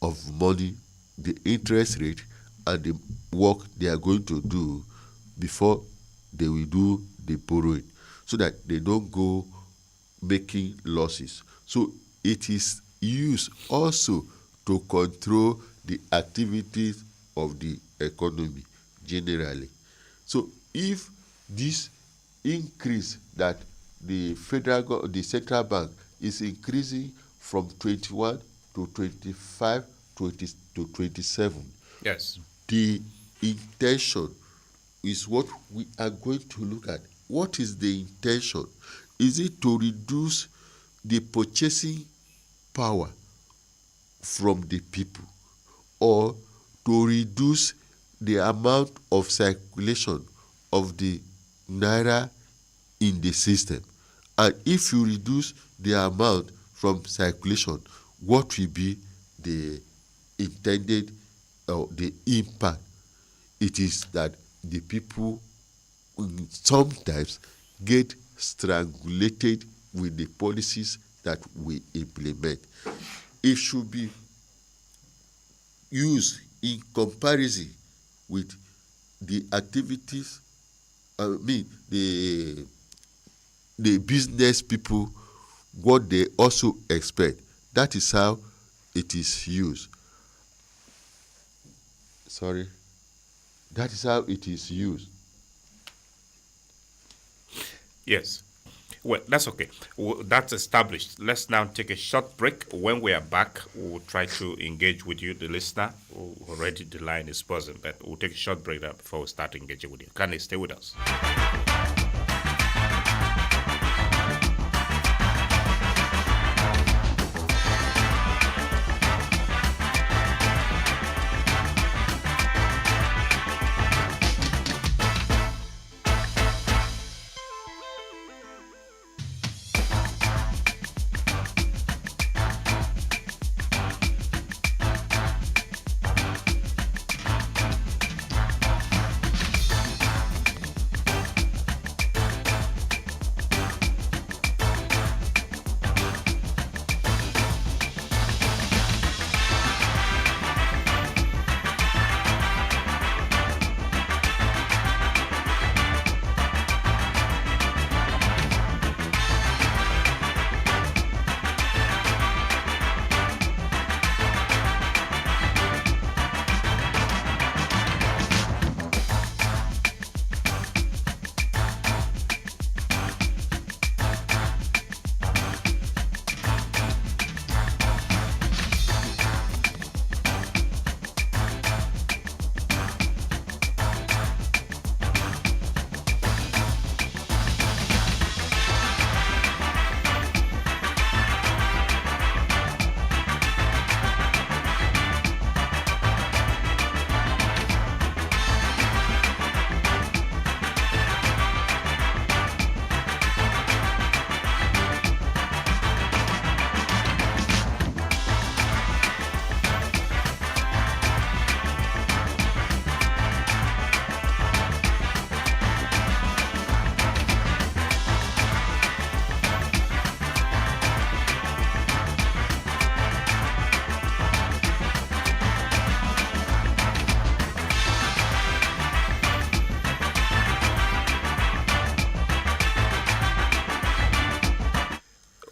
of money, the interest rate, and the work they are going to do before they will do the borrowing, so that they don't go making losses. So it is used also to control the activities of the economy generally. So if this increase that the central bank is increasing from 21 to 25 to 27, Yes. the intention is what we are going to look at. What is the intention? Is it to reduce the purchasing power from the people, or to reduce the amount of circulation of the naira in the system? And if you reduce the amount from circulation, what will be the intended the impact? It is that the people sometimes get strangulated with the policies that we implement. It should be used in comparison with the activities, the business people, what they also expect. That is how it is used. That is how it is used. Yes. Well, that's okay. That's established. Let's now take a short break. When we are back, we'll try to engage with you, the listener. Already the line is buzzing, but we'll take a short break now before we start engaging with you. Can you stay with us?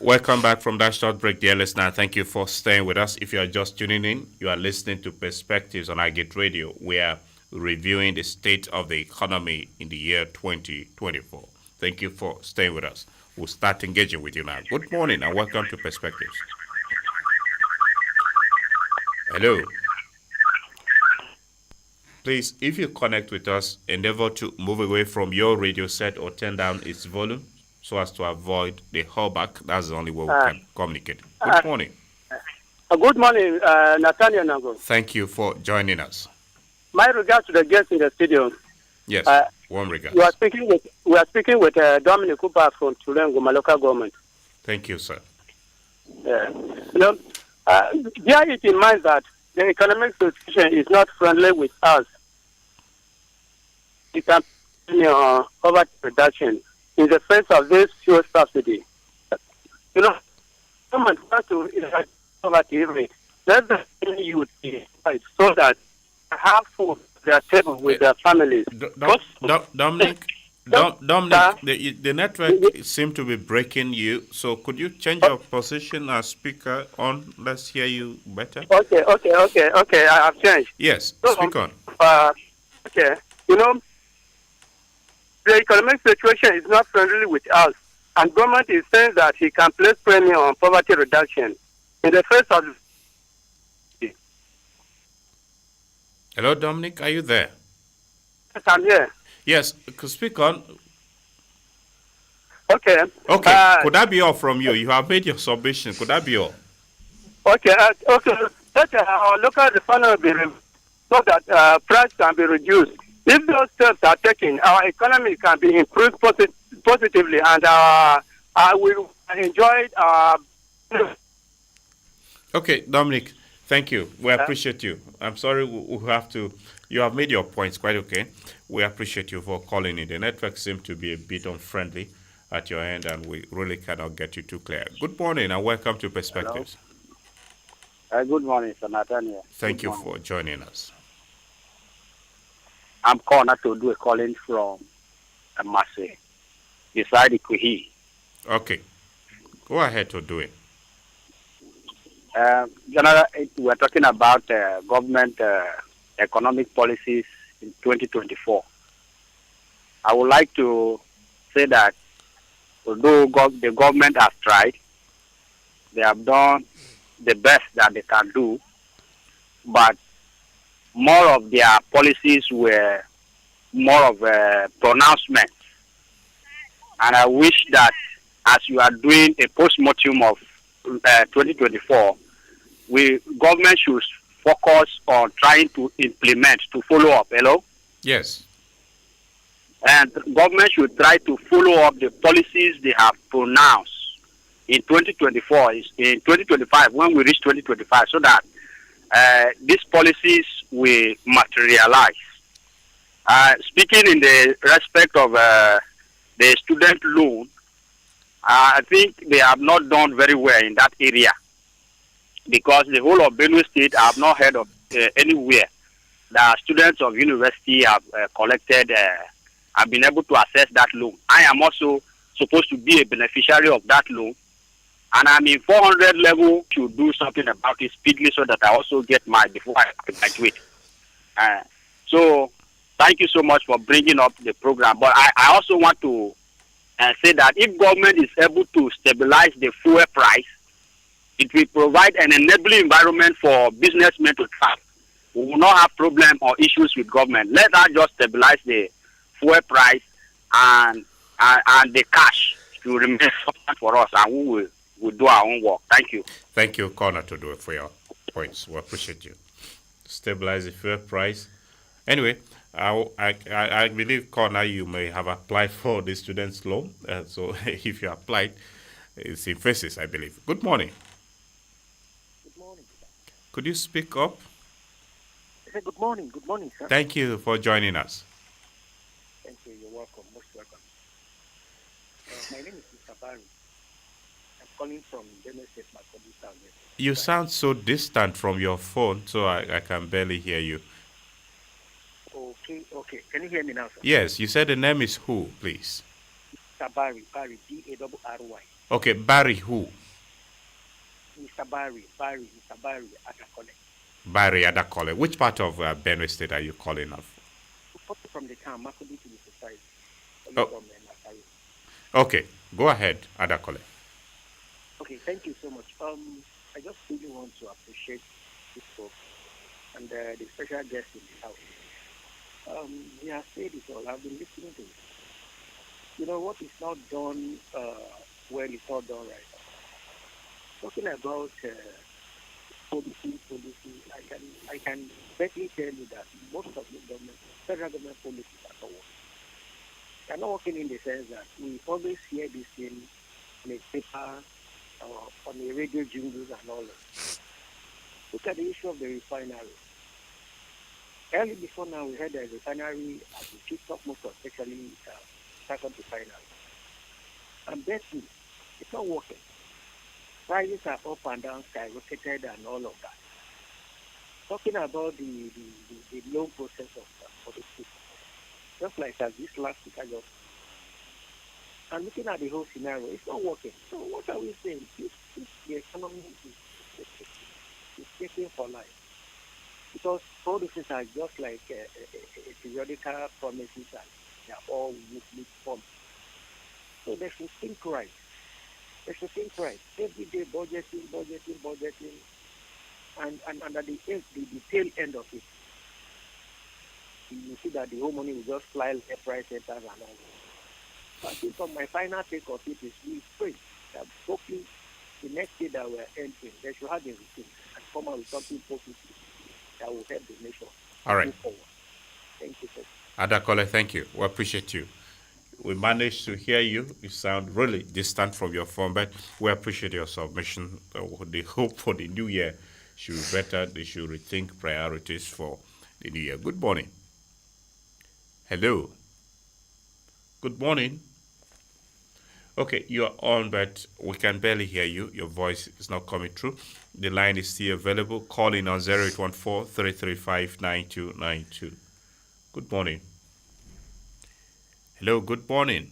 Welcome back from that short break, dear listener. Thank you for staying with us. If you are just tuning in, you are listening to Perspectives on iGate Radio. We are reviewing the state of the economy in the year 2024. Thank you for staying with us. We'll start engaging with you now. Good morning and welcome to Perspectives. Hello. Please, if you connect with us, endeavor to move away from your radio set or turn down its volume so as to avoid the hallback. That's the only way we can communicate. Good morning. Good morning, Nathaniel Nango. Thank you for joining us. My regards to the guests in the studio. Yes, warm regards. We are speaking with Dominic Cooper from Tulengo, my local government. Thank you, sir. Bear it in mind that the economic situation is not friendly with us. It can poverty reduction in the face of this fuel subsidy. Government wants to eradicate poverty rate. Let the youth so that they have food at their table with their families. Dominic, the network seems to be breaking you. So could you change your position as speaker on? Let's hear you better. Okay. I have changed. Yes, speak on. Okay. The economic situation is not friendly with us, and government is saying that he can place premium on poverty reduction in the face of. Hello, Dominic, are you there? Yes, I'm here. Yes, could speak on. Okay. Okay, could that be all from you? You have made your submission. Could that be all? Okay. Let our local refinery be so that price can be reduced. If those steps are taken, our economy can be improved positively, and we will enjoy. Okay, Dominic, thank you. We appreciate you. I'm sorry we have to. You have made your points quite okay. We appreciate you for calling in. The network seems to be a bit unfriendly at your end, and we really cannot get you too clear. Good morning and welcome to Perspectives. Good morning, Sir Nathaniel. Thank you for joining us. I'm calling to do a calling from Marseille, beside Ikuhi. Okay. Go ahead to do it. We're talking about government economic policies in 2024. I would like to say that although the government has tried, they have done the best that they can do, but more of their policies were more of a pronouncement. And I wish that as you are doing a post-mortem of 2024, government should focus on trying to implement, to follow up. Hello? Yes. And government should try to follow up the policies they have pronounced in 2024, in 2025, when we reach 2025, so that these policies will materialize. Speaking in the respect of the student loan, I think they have not done very well in that area, because the whole of Benue State, I have not heard of anywhere that students of university have collected, have been able to access that loan. I am also supposed to be a beneficiary of that loan, and I'm in 400 level to do something about it speedily so that I also get before I graduate. So thank you so much for bringing up the program. But I also want to say that if government is able to stabilize the fuel price, it will provide an enabling environment for businessmen to thrive. We will not have problems or issues with government. Let us just stabilize the fuel price, and the cash to remain for us, and we will do our own work. Thank you. Thank you, Connor, to do it for your points. We appreciate you. Stabilize the fuel price. Anyway, I believe, Connor, you may have applied for the student's loan. So if you applied, it's in phases, I believe. Good morning. Good morning. Could you speak up? Good morning. Good morning, sir. Thank you for joining us. Thank you. You're welcome. Most welcome. My name is Mr. Barry. I'm calling from Benue State, Makurdi Town. You sound so distant from your phone, so I can barely hear you. Okay. Can you hear me now, sir? Yes, you said the name is who, please? Mr. Barry, B-A-R-R-Y. Okay, Barry who? Mr. Mr. Barry Adakole. Barry Adakole. Which part of Benue State are you calling of? From the town, Makodi to the society. Oh, okay. Go ahead, Adakole. Okay, thank you so much. I just really want to appreciate this book and the special guest in the house. He has said it all. I've been listening to it. You know, what is not done well is not done right. Talking about policy, I can better tell you that most of the federal government policies are not working. They are not working in the sense that we always hear this thing in a paper or on the radio jingles and all that. Look at the issue of the refinery. Early before now, we had a refinery at the Chief most especially second refinery. And bet me, it's not working. Prices are up and down, skyrocketed and all of that. Talking about the loan process for the people, just like as this last week I just, and looking at the whole scenario, it's not working. So what are we saying? If the economy is taking for life, because all these things are just like a periodical promises and they are all weekly promises. So they should think right. They should think right. Every day budgeting, and at the tail end of it, you see that the whole money will just fly left, right, center, and all. So I think from my final take of it is we pray that hopefully the next day that we're entering, they should have the routine and come out with something positive that will help the nation move forward. Thank you, sir. Adakole, thank you. We appreciate you. We managed to hear you. You sound really distant from your phone, but we appreciate your submission. The hope for the new year should be better. They should rethink priorities for the new year. Good morning. Hello. Good morning. Okay, you're on, but we can barely hear you. Your voice is not coming through. The line is still available. Call in on 0814-335-9292. Good morning. Hello, good morning.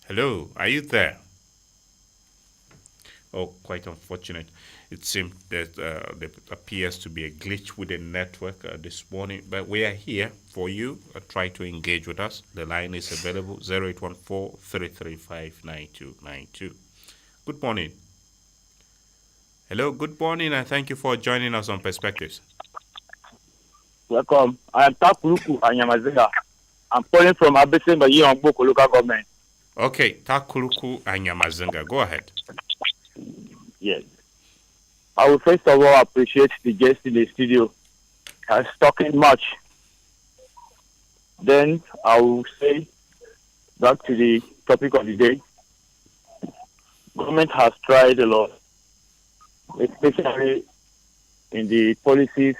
Hello, are you there? Oh, quite unfortunate. It seems that there appears to be a glitch with the network this morning, but we are here for you. Try to engage with us. The line is available, 0814-335-9292. Good morning. Hello, good morning, and thank you for joining us on Perspectives. Welcome. I am Takuluku Anyamazinga. I'm calling from Abesemba Yongboko local government. Okay, Takuluku Anyamazinga. Go ahead. Yes. I will first of all appreciate the guest in the studio. Has talking much. Then I will say back to the topic of the day. Government has tried a lot, especially in the policies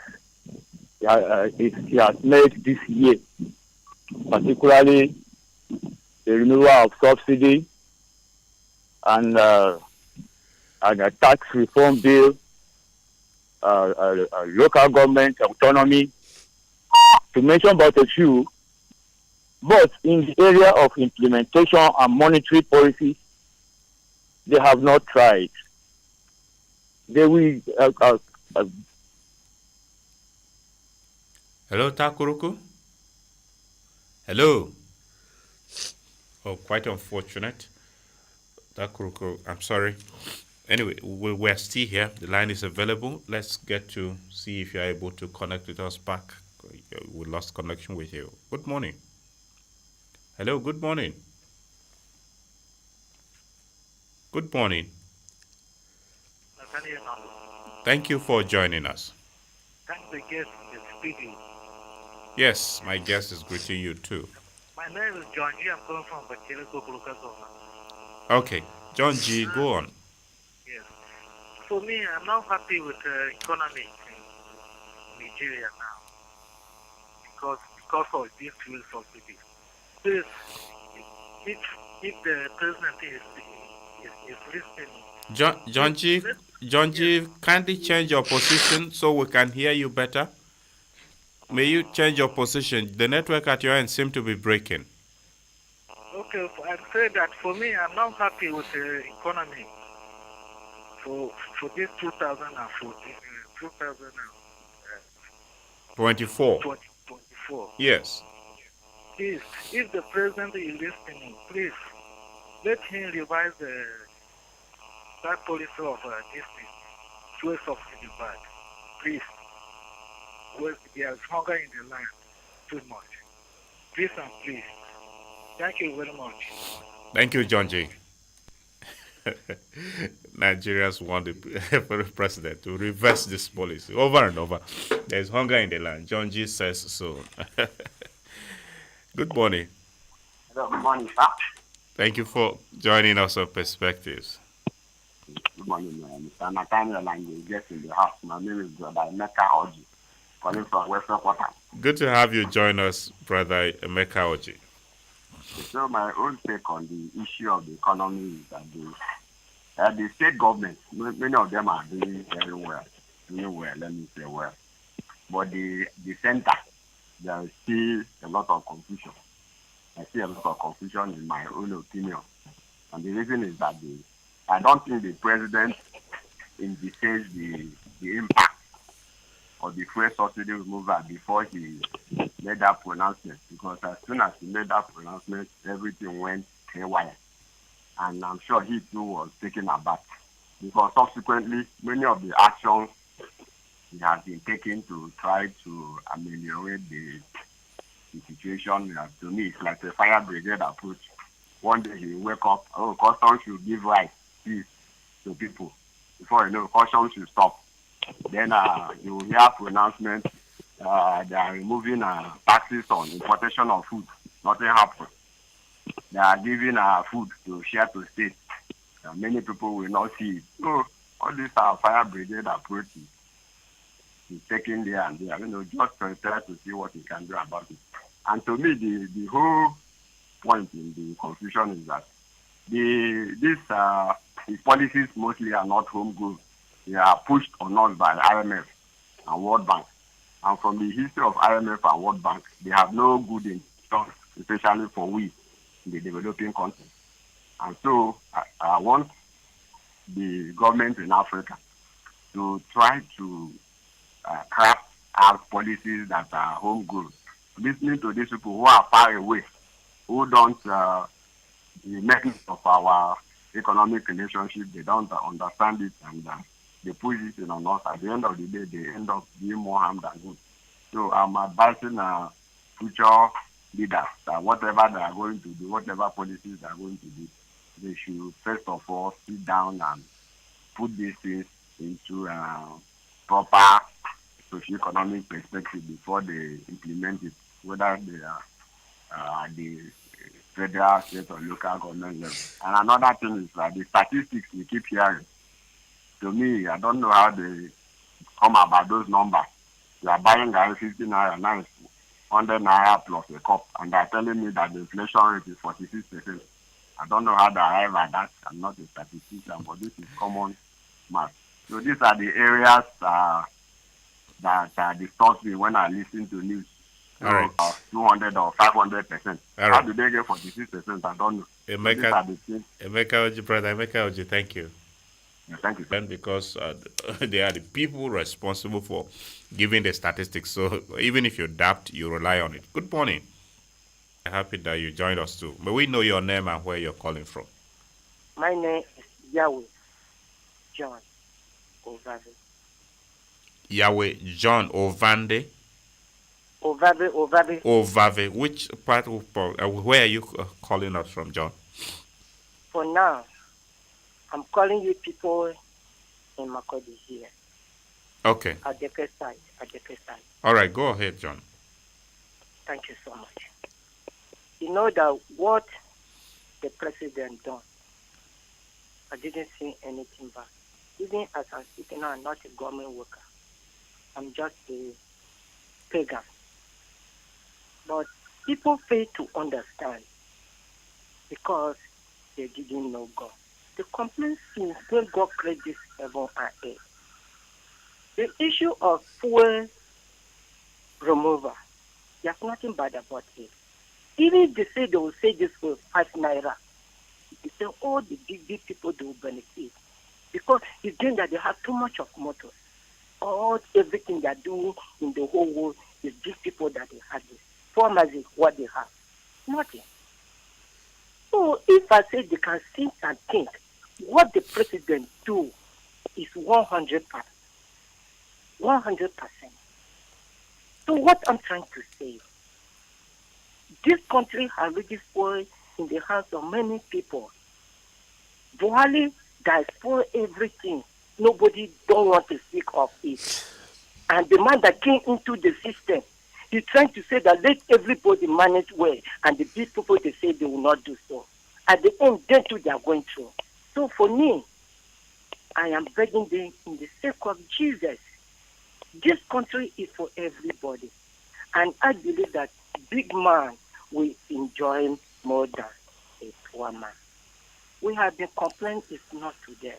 it has made this year, particularly the removal of subsidy and a tax reform bill, local government autonomy, to mention about a few. But in the area of implementation and monetary policy, they have not tried. They will. Hello, Takuruku? Hello? Oh, quite unfortunate. Takuruku, I'm sorry. Anyway, we're still here. The line is available. Let's get to see if you're able to connect with us back. We lost connection with you. Good morning. Hello, good morning. Good morning. Thank you for joining us. Thank the guest is speaking. Yes, my guest is greeting you too. My name is John G. I'm calling from Bakele local government. Okay, John G, go on. Yes. For me, I'm not happy with the economy in Nigeria now because of this fuel subsidy. Please, if the president is listening. John G, kindly change your position so we can hear you better. May you change your position? The network at your end seems to be breaking. Okay. Okay, I'd say that for me, I'm not happy with the economy for this 2014, 24. 2024. Yes. Please, if the president is listening, please let him revise that policy of this thing, fuel subsidy back. Please, well, there's hunger in the land too much. Please and please. Thank you very much. Thank you, John G. Nigerians want the president to reverse this policy over and over. There's hunger in the land. John G says so. Good morning. Good morning, sir. Thank you for joining us on Perspectives. Good morning, Mr. Nathaniel, and the guest in the house. My name is Brother Emeka Oji, calling from Western Quarter. Good to have you join us, Brother Emeka Oji. So my own take on the issue of the economy is that the state government, many of them are doing very well, let me say well. But the center, there is still a lot of confusion. I see a lot of confusion in my own opinion. And the reason is that I don't think the president envisaged the impact of the fuel subsidy removal before he made that pronouncement. Because as soon as he made that pronouncement, everything went haywire. And I'm sure he too was taken aback. Because subsequently, many of the actions he has been taken to try to ameliorate the situation, to me, it's like a fire brigade approach. One day he wake up, customs should give rights, peace to people. Before you know, customs should stop. Then you will hear pronouncement, they are removing taxes on importation of food. Nothing happened. They are giving food to share to state. Many people will not see it. So all these are fire brigade approaches. He's taking there and there, just to try to see what he can do about it. And to me, the whole point in the confusion is that these policies mostly are not homegrown. They are pushed on us by IMF and World Bank. And from the history of IMF and World Bank, they have no good intentions, especially for we in the developing countries. And so I want the government in Africa to try to craft out policies that are homegrown. Listening to these people who are far away, who don't, the mechanism of our economic relationship, they don't understand it, and they push it in on us. At the end of the day, they end up doing more harm than good. So I'm advising future leaders that whatever they are going to do, whatever policies they are going to do, they should first of all sit down and put these things into proper socio-economic perspective before they implement it, whether they are the federal, state, or local government level. And another thing is that the statistics we keep hearing, to me, I don't know how they come about those numbers. They are buying guys 50 naira, now it's 100 naira plus a cup, and they're telling me that the inflation rate is 46%. I don't know how they arrive at that. I'm not a statistician, but this is common math. So these are the areas that disturb me when I listen to news. So, All right. 200 or 500%. All right. How do they get 46%? I don't know. Emeka, These are the things. Oji, brother Emeka Oji, thank you. Yeah, thank you. And because they are the people responsible for giving the statistics. So even if you doubt, you rely on it. Good morning. I'm happy that you joined us too. May we know your name and where you're calling from? My name is Yahweh John Ovave. Yahweh John Ovande. Ovave. Ovave. Which part of where are you calling us from, John? For now, I'm calling you people in Makodi here. Okay. Adeke side. All right, go ahead, John. Thank you so much. You know that what the president done, I didn't see anything back. Even as I'm speaking now, I'm not a government worker. I'm just a pagan. But people fail to understand because they didn't know God. The complaint since when God created this heaven and earth. The issue of fuel removal, there's nothing bad about it. Even if they say they will say this for 5 naira, they say all the big people they will benefit. Because it's then that they have too much of motors. All everything they do in the whole world is these people that they have this. Farmers is what they have. Nothing. So if I say they can think and think, what the president do is 100%. 100%. So what I'm trying to say, this country has already spoiled in the hands of many people. Buhari that spoiled everything. Nobody don't want to speak of it. And the man that came into the system, he's trying to say that let everybody manage well, and the big people they say they will not do so. At the end, then too they are going through. So for me, I am begging them in the sake of Jesus. This country is for everybody. And I believe that big man will enjoy more than a poor man. We have been complaining it's not today.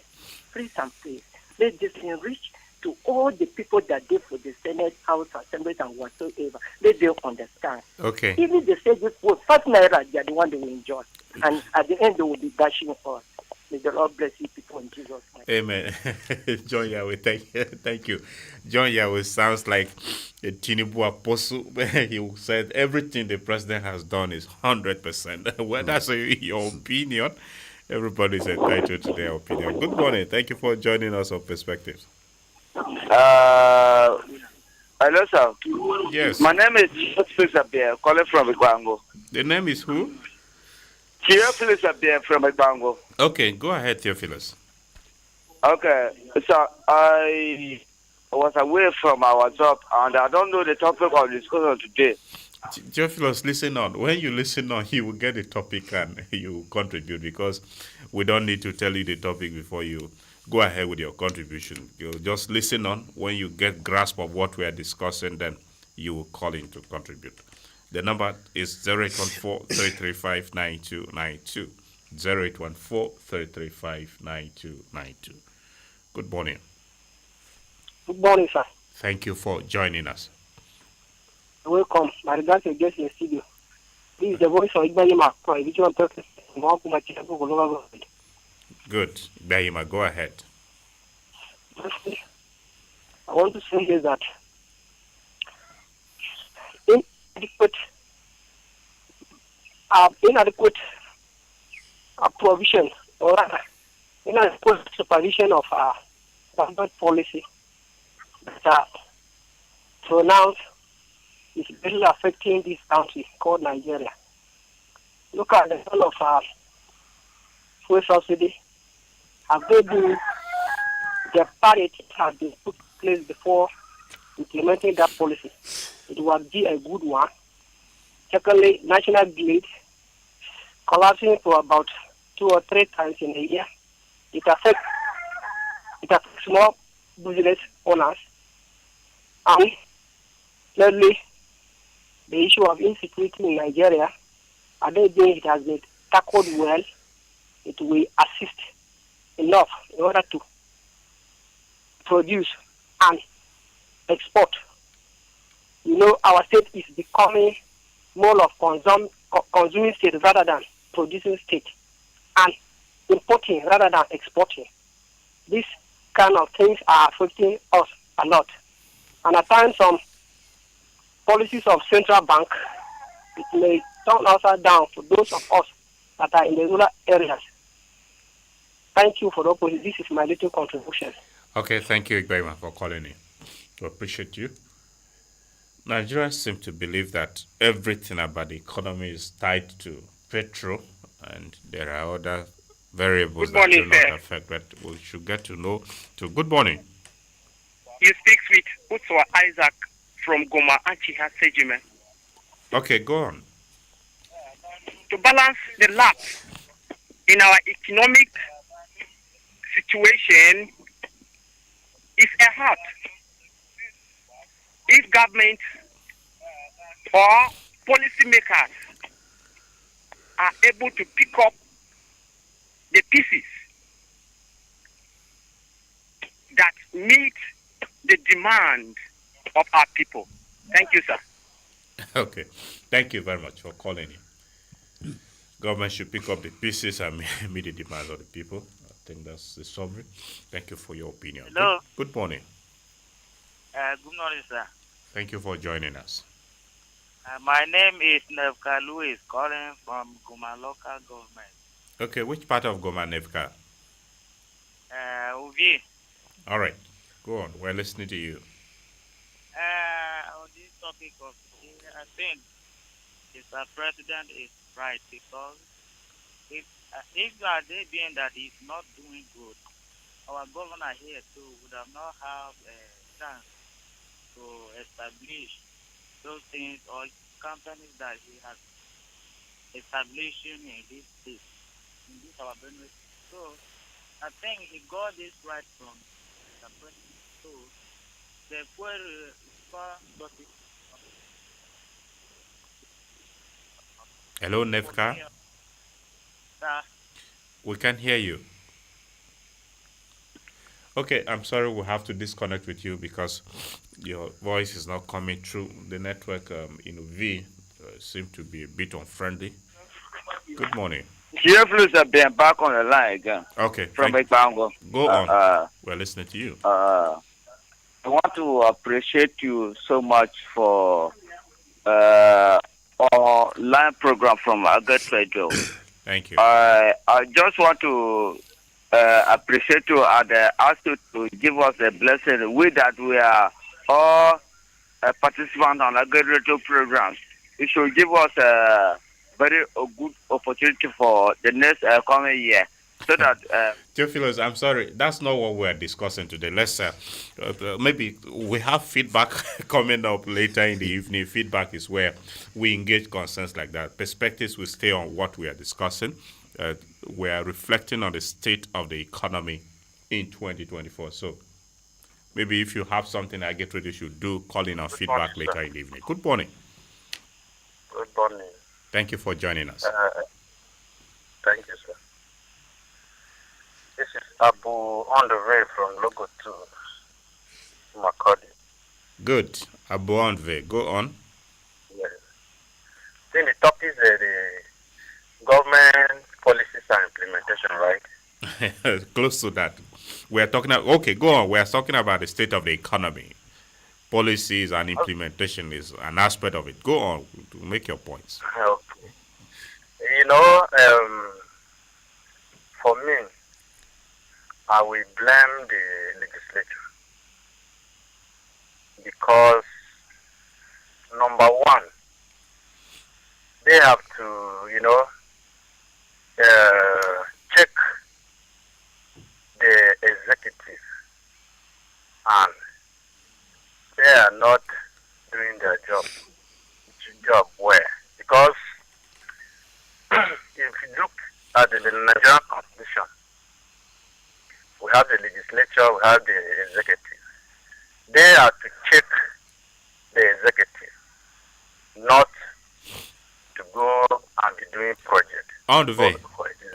Please and please, let this thing reach to all the people that did for the Senate, House, Assembly, and whatsoever. Let them understand. Okay. Even they say this was 5 naira, they are the one they will enjoy. And at the end, they will be bashing us. May the Lord bless you people in Jesus' name. Amen. John Yahweh, thank you. John Yahweh sounds like a Tinubu apostle. He said everything the president has done is 100%. Well, that's your opinion. Everybody's entitled to their opinion. Good morning. Thank you for joining us on Perspectives. Hello, sir. Yes. My name is Theophilus Abia, calling from Igbango. The name is who? Theophilus Abia from Igbango. Okay, go ahead, Theophilus. Okay, so I was away from our job and I don't know the topic of discussion today. Theophilus, listen on. When you listen on, you will get the topic and you contribute, because we don't need to tell you the topic before you go ahead with your contribution. You just listen on. When you get grasp of what we are discussing, then you will call in to contribute. The number is 0814-335-9292. 0814-335-9292. Good morning. Good morning, sir. Thank you for joining us. Welcome. My regards to guest in the studio. This is the voice of Ibrahima, individual person. Good. Ibrahima, go ahead. I want to say is that inadequate provision or inadequate supervision of government policy that are pronounced is really affecting this country called Nigeria. Look at the level of fuel subsidy. Have they been the parity has been put in place before implementing that policy? It would be a good one. Secondly, national grid collapsing for about 2 or 3 times in a year. It affects small business owners. And thirdly, the issue of insecurity in Nigeria, I don't think it has been tackled well. It will assist enough in order to produce and export. You know, our state is becoming more of consuming state rather than producing state, and importing rather than exporting. These kind of things are affecting us a lot. And at times, some policies of central bank, it may turn upside down for those of us that are in the rural areas. Thank you for the opportunity. This is my little contribution. Okay, thank you very much for calling in. We appreciate you. Nigerians seem to believe that everything about the economy is tied to petrol, and there are other variables that do not affect, but we should get to know. Good morning. You speak with Utswa Isaac from Goma Anchiha Sejime. Okay, go on. To balance the lapse in our economic situation is a hard. If government or policymakers are able to pick up the pieces that meet the demand of our people. Thank you, sir. Okay. Thank you very much for calling in. Government should pick up the pieces and meet the demands of the people. I think that's the summary. Thank you for your opinion. Hello. Good morning. Good morning, sir. Thank you for joining us. My name is Nevka Louis, calling from Guma local government. Okay, which part of Goma Nevka? Uvi. All right, go on. We're listening to you. On this topic of, I think Mr. President is right because if you are there being that he's not doing good, our governor here too would have not have a chance to establish those things or companies that he has established in this state, in this our Benue. So I think he got this right from the president. So the fuel got it. Hello, Nevka. We can hear you. Okay, I'm sorry we'll have to disconnect with you because your voice is not coming through. The network in V seems to be a bit unfriendly. Good morning. Theophilus have been back on the line again. Okay. From Ekbango. Go on. We're listening to you. I want to appreciate you so much for our line program from Agat Radio. Thank you. I just want to appreciate you and ask you to give us a blessing. We that we are all participants on Agat Radio programs. You should give us a very good opportunity for the next coming year. So that Theophilus, I'm sorry, that's not what we're discussing today. Let's maybe we have feedback coming up later in the evening. Feedback is where we engage concerns like that. Perspectives will stay on what we are discussing. We are reflecting on the state of the economy in 2024. So maybe if you have something I get ready, should do call in on feedback morning, later in the evening. Good morning. Good morning. Thank you for joining us. Thank you, sir. This is Abu on the way from Logo to Makodi. Good. Abu Onve, go on. Yes. Then the topic is the government policies and implementation, right? Close to that. We are talking about, okay, go on. We are talking about the state of the economy. Policies and implementation is an aspect of it. Go on to make your points. Okay. You know, for me, I will blame the legislature because, number one, they have to, check the executive, and they are not doing their job well. Because if you look at the Nigerian Constitution, we have the legislature, we have the executive. They are to check the executive, not to go and be doing projects. Andve.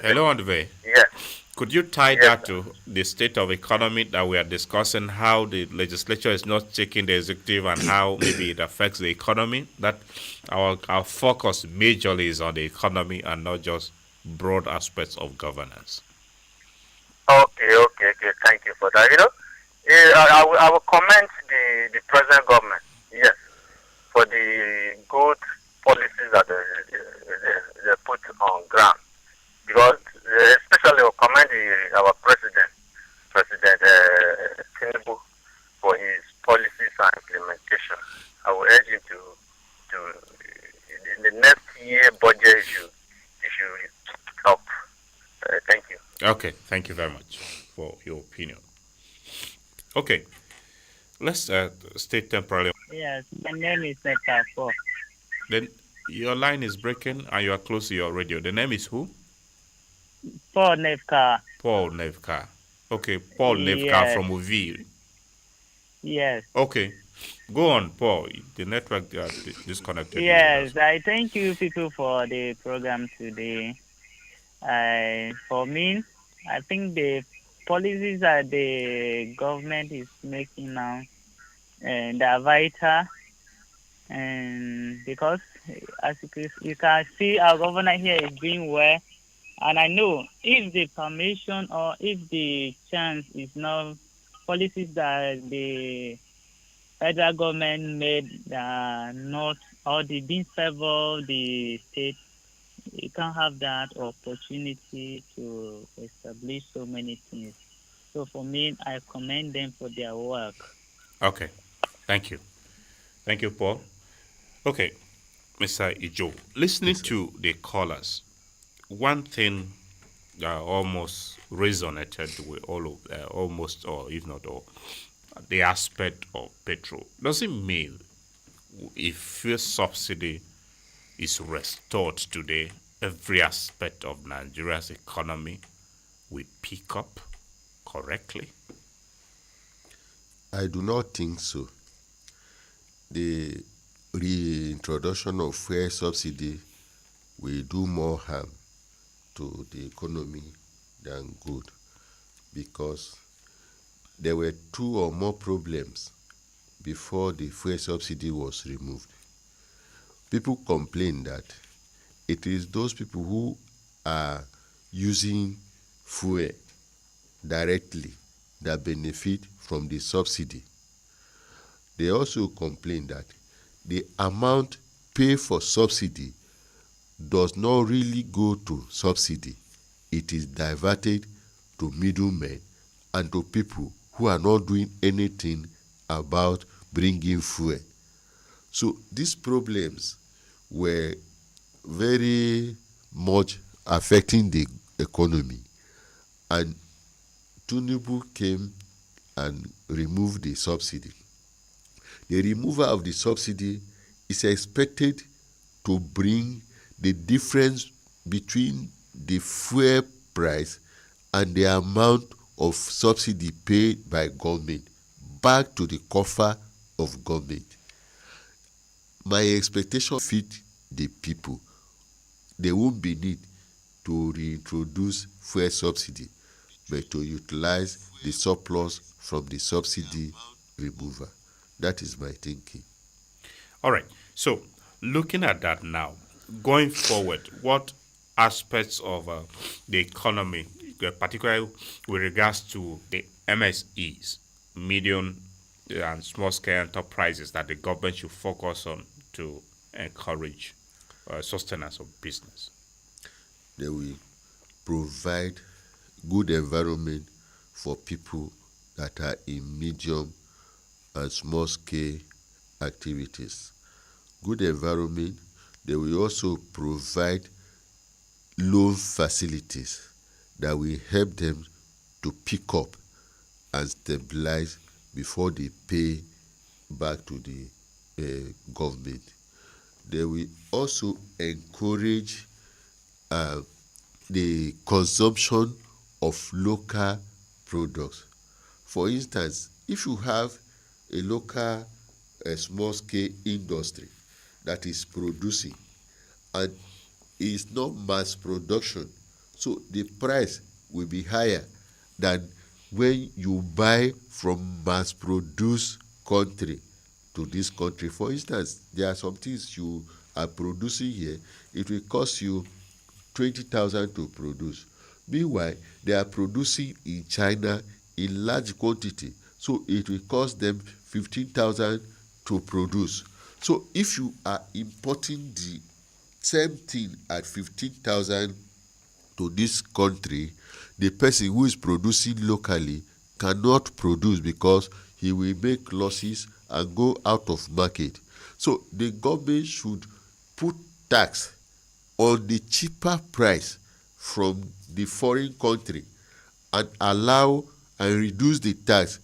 Hello, Andve. Yes. Could you tie that to the state of economy that we are discussing, how the legislature is not checking the executive and how maybe it affects the economy? That our focus majorly is on the economy and not just broad aspects of governance. Okay. Thank you for that. I will commend the present government, yes, for the good policies that they put on ground. Because especially I will commend our President Tinubu, for his policies and implementation. I will urge him to in the next year budget issue, he should help. Thank you. Okay, thank you very much for your opinion. Okay, let's stay temporarily. Yes, my name is Paul. Then your line is breaking and you are close to your radio. The name is who? Paul Nevka. Paul Nevka. Okay, Paul Nevka from Uvi. Yes. Okay, go on, Paul. The network disconnected. Yes, I thank you people for the program today. For me, I think the policies that the government is making now, they are vital, and because as you can see, our governor here is doing well. And I know if the permission or if the chance is not policies that the federal government made not or they didn't favor the state, you can't have that opportunity to establish so many things. So for me, I commend them for their work. Okay. Thank you. Thank you, Paul. Okay, Mr. Ijo, listening to the callers, one thing that almost resonated with all of, almost or if not all, the aspect of petrol. Does it mean if fuel subsidy is restored today, every aspect of Nigeria's economy will pick up correctly? I do not think so. The reintroduction of fuel subsidy will do more harm to the economy than good, because there were 2 or more problems before the fuel subsidy was removed. People complain that it is those people who are using fuel directly that benefit from the subsidy. They also complain that the amount paid for subsidy does not really go to subsidy. It is diverted to middlemen and to people who are not doing anything about bringing fuel. So these problems were very much affecting the economy, and Tinubu came and removed the subsidy. The removal of the subsidy is expected to bring the difference between the fuel price and the amount of subsidy paid by government back to the coffer of government. My expectation fit the people. There won't be need to reintroduce fuel subsidy, but to utilize the surplus from the subsidy removal. That is my thinking. All right. So, looking at that now, going forward, what aspects of the economy, particularly with regards to the MSEs, medium and small scale enterprises, that the government should focus on to encourage sustenance of business? They will provide good environment for people that are in medium and small scale activities. Good environment. They will also provide loan facilities that will help them to pick up and stabilize before they pay back to the government. They will also encourage the consumption of local products. For instance, if you have a local small scale industry that is producing and is not mass production, so the price will be higher than when you buy from mass produced country to this country. For instance, there are some things you are producing here, it will cost you 20,000 to produce. Meanwhile, they are producing in China in large quantity, so it will cost them 15,000 to produce. So if you are importing the same thing at 15,000 to this country, the person who is producing locally cannot produce because he will make losses and go out of market. So the government should put tax on the cheaper price from the foreign country and allow and reduce the tax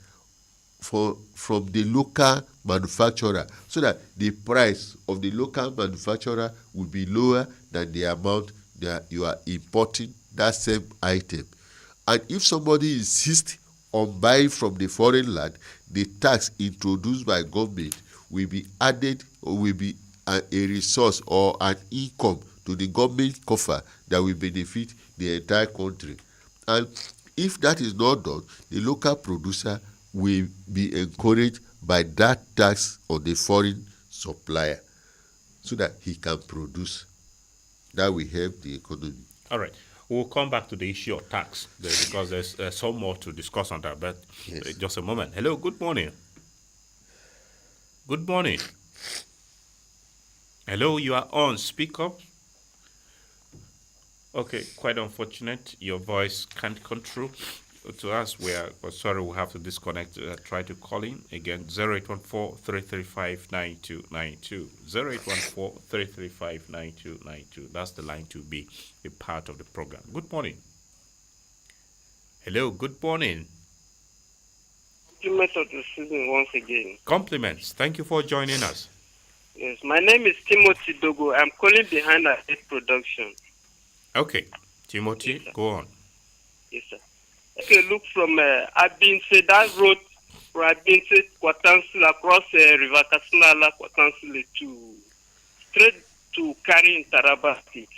from the local manufacturer, so that the price of the local manufacturer will be lower than the amount that you are importing that same item. And if somebody insists on buying from the foreign land, the tax introduced by government will be added, or will be a resource or an income to the government coffer that will benefit the entire country. And if that is not done, the local producer will be encouraged by that tax on the foreign supplier. so that he can produce. That will help the economy. All right. We'll come back to the issue of tax because there's some more to discuss on that. But Yes. just a moment. Hello, good morning. Good morning. Hello, you are on. Speak up. Okay, quite unfortunate. Your voice can't come through to us. We're sorry, we'll have to disconnect. Try to call in again. 0814-335-9292. 0814-335-9292. That's the line to be a part of the program. Good morning. Hello, good morning. Compliment of the season once again. Compliments. Thank you for joining us. Yes, my name is Timothy Dogo. I'm calling behind our production. Okay, Timothy, Yes, go on. Yes, sir. Okay, look from Abinse, that road from Abinse, Kwatansil, across River Kasinala, Kwatansil to straight to Kari in Taraba State.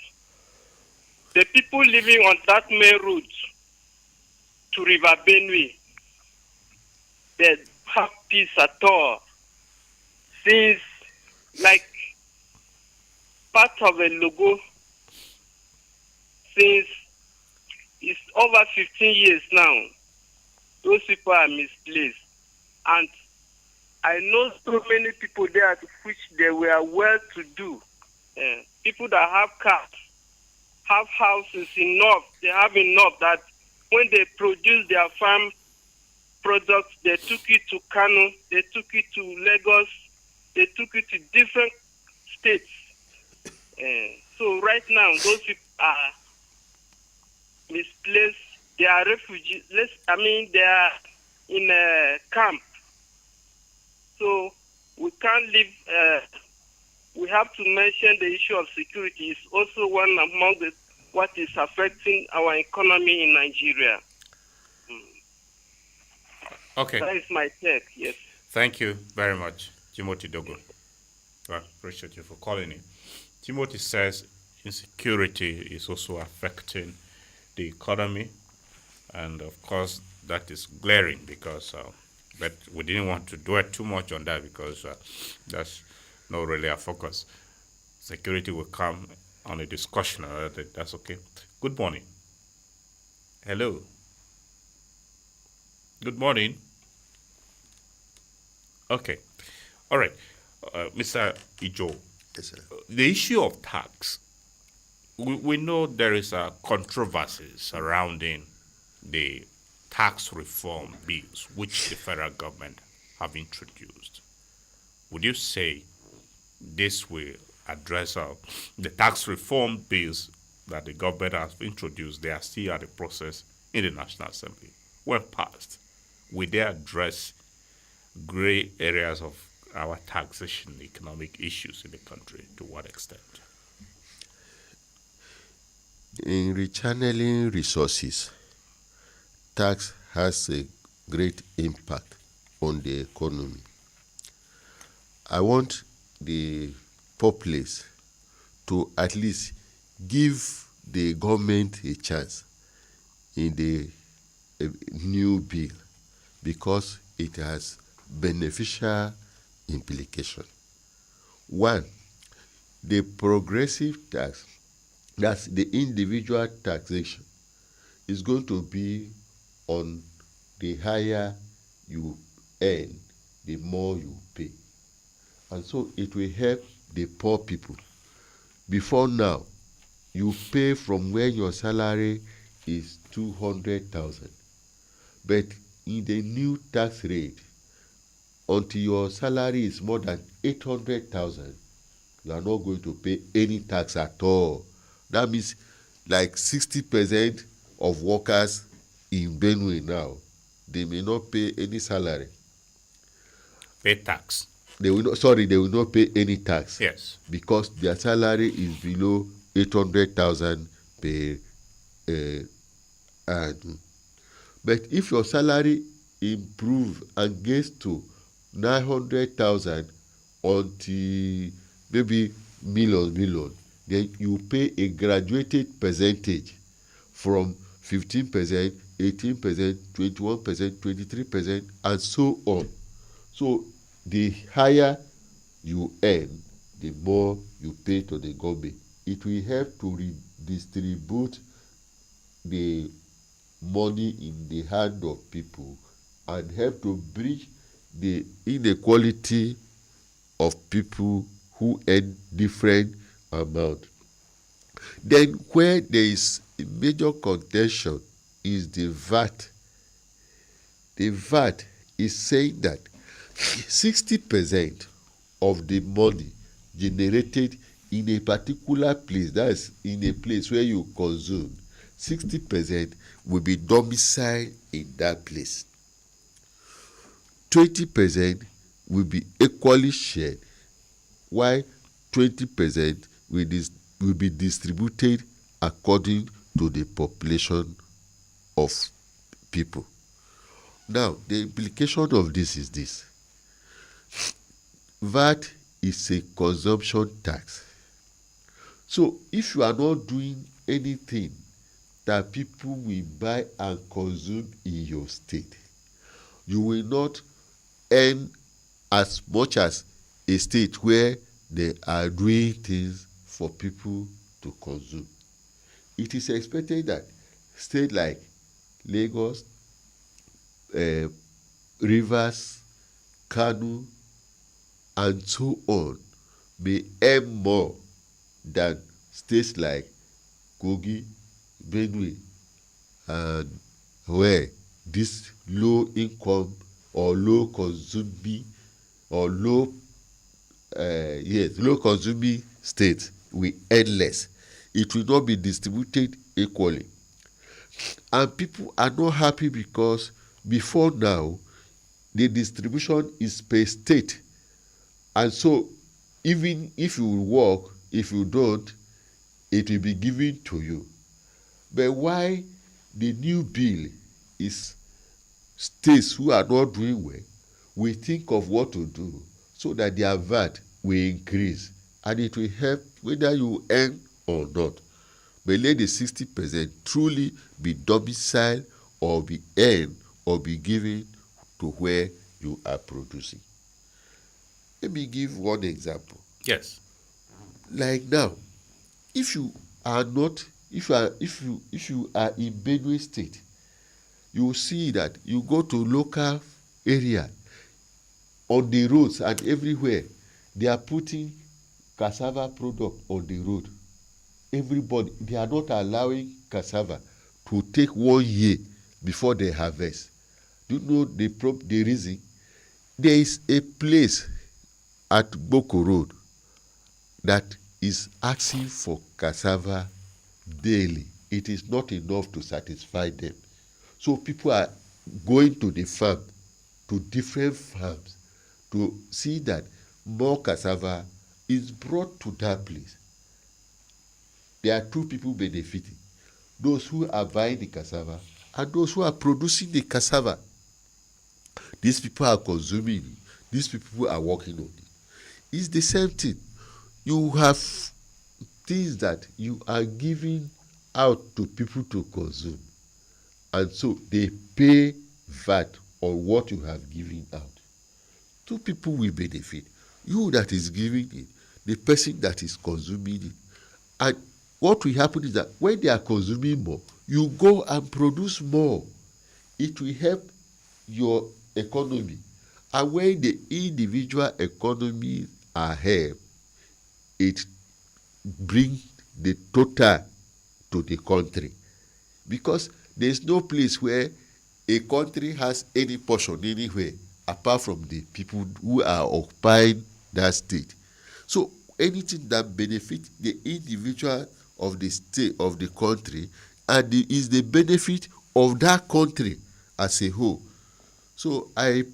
The people living on that main route to River Benue, they have peace at all. Since, like, part of a logo, since it's over 15 years now, those people are misplaced. And I know so many people there which they were well to do. People that have cars, have houses enough, they have enough that when they produce their farm products, they took it to Kano, they took it to Lagos, they took it to different states. So right now, those people are misplaced. They are refugees. They are in a camp. So we can't live. We have to mention the issue of security. It's also one among what is affecting our economy in Nigeria. Okay. That is my take. Yes. Thank you very much, Timothy Dogo. Well, appreciate you for calling in. Timothy says insecurity is also affecting the economy, and of course that is glaring because, but we didn't want to dwell too much on that because that's not really our focus. Security will come on a discussion. That's okay. Good morning. Hello. Good morning. Okay. All right. Mr. Ijo, Yes, sir. the issue of tax, we know there is a controversy surrounding the tax reform bills which the federal government have introduced. Would you say this will address the tax reform bills that the government has introduced? They are still at the process in the National Assembly. When passed, will they address gray areas of our taxation economic issues in the country? To what extent? In rechanneling resources, tax has a great impact on the economy. I want the populace to at least give the government a chance in the new bill because it has beneficial implication. One, the progressive tax, that's the individual taxation, is going to be on the higher you earn, the more you pay. And so it will help the poor people. Before now, you pay from where your salary is 200,000. But in the new tax rate, until your salary is more than 800,000, you are not going to pay any tax at all. That means like 60% of workers in Benue now, they may not pay any salary. Pay tax. They will not pay any tax. Yes. Because their salary is below 800,000 per annum. But if your salary improve and gets to 900,000 until maybe million, then you pay a graduated percentage from 15%, 18%, 21%, 23%, and so on. So the higher you earn, the more you pay to the government. It will help to redistribute the money in the hand of people and help to bridge the inequality of people who earn different amount. Then where there is a major contention is the VAT. The VAT is saying that 60% of the money generated in a particular place, that is in a place where you consume, 60% will be domiciled in that place. 20% will be equally shared, while 20% will be distributed according to the population of people. Now, the implication of this is this. VAT is a consumption tax. So if you are not doing anything that people will buy and consume in your state, you will not earn as much as a state where they are doing things for people to consume. It is expected that states like Lagos, Rivers, Kano, and so on may earn more than states like Kogi, Benue, and where this low income or low consuming or low consuming states will earn less. It will not be distributed equally. And people are not happy because before now, the distribution is per state. And so, even if you work, if you don't, it will be given to you. But why the new bill is states who are not doing well will think of what to do so that their VAT will increase, and it will help whether you earn or not. But let the 60% truly be domiciled or be earned or be given to where you are producing. Let me give one example. Yes. Like now, if you are not, if you are in Benue State, you will see that you go to local area on the roads and everywhere, they are putting cassava product on the road. Everybody, they are not allowing cassava to take 1 year before they harvest. Do you know the reason? There is a place at Boko Road that is asking for cassava daily. It is not enough to satisfy them. So people are going to the farm, to different farms, to see that more cassava is brought to that place. There are two people benefiting: those who are buying the cassava and those who are producing the cassava. These people are consuming it. These people are working on it. It's the same thing. You have things that you are giving out to people to consume, and so they pay VAT on what you have given out. Two people will benefit: you that is giving it, the person that is consuming it. And what will happen is that when they are consuming more, you go and produce more. It will help your economy. And when the individual economy are helped, it brings the total to the country. Because there is no place where a country has any portion anywhere apart from the people who are occupying that state. So anything that benefits the individual of the state, of the country, and is the benefit of that country as a whole. So I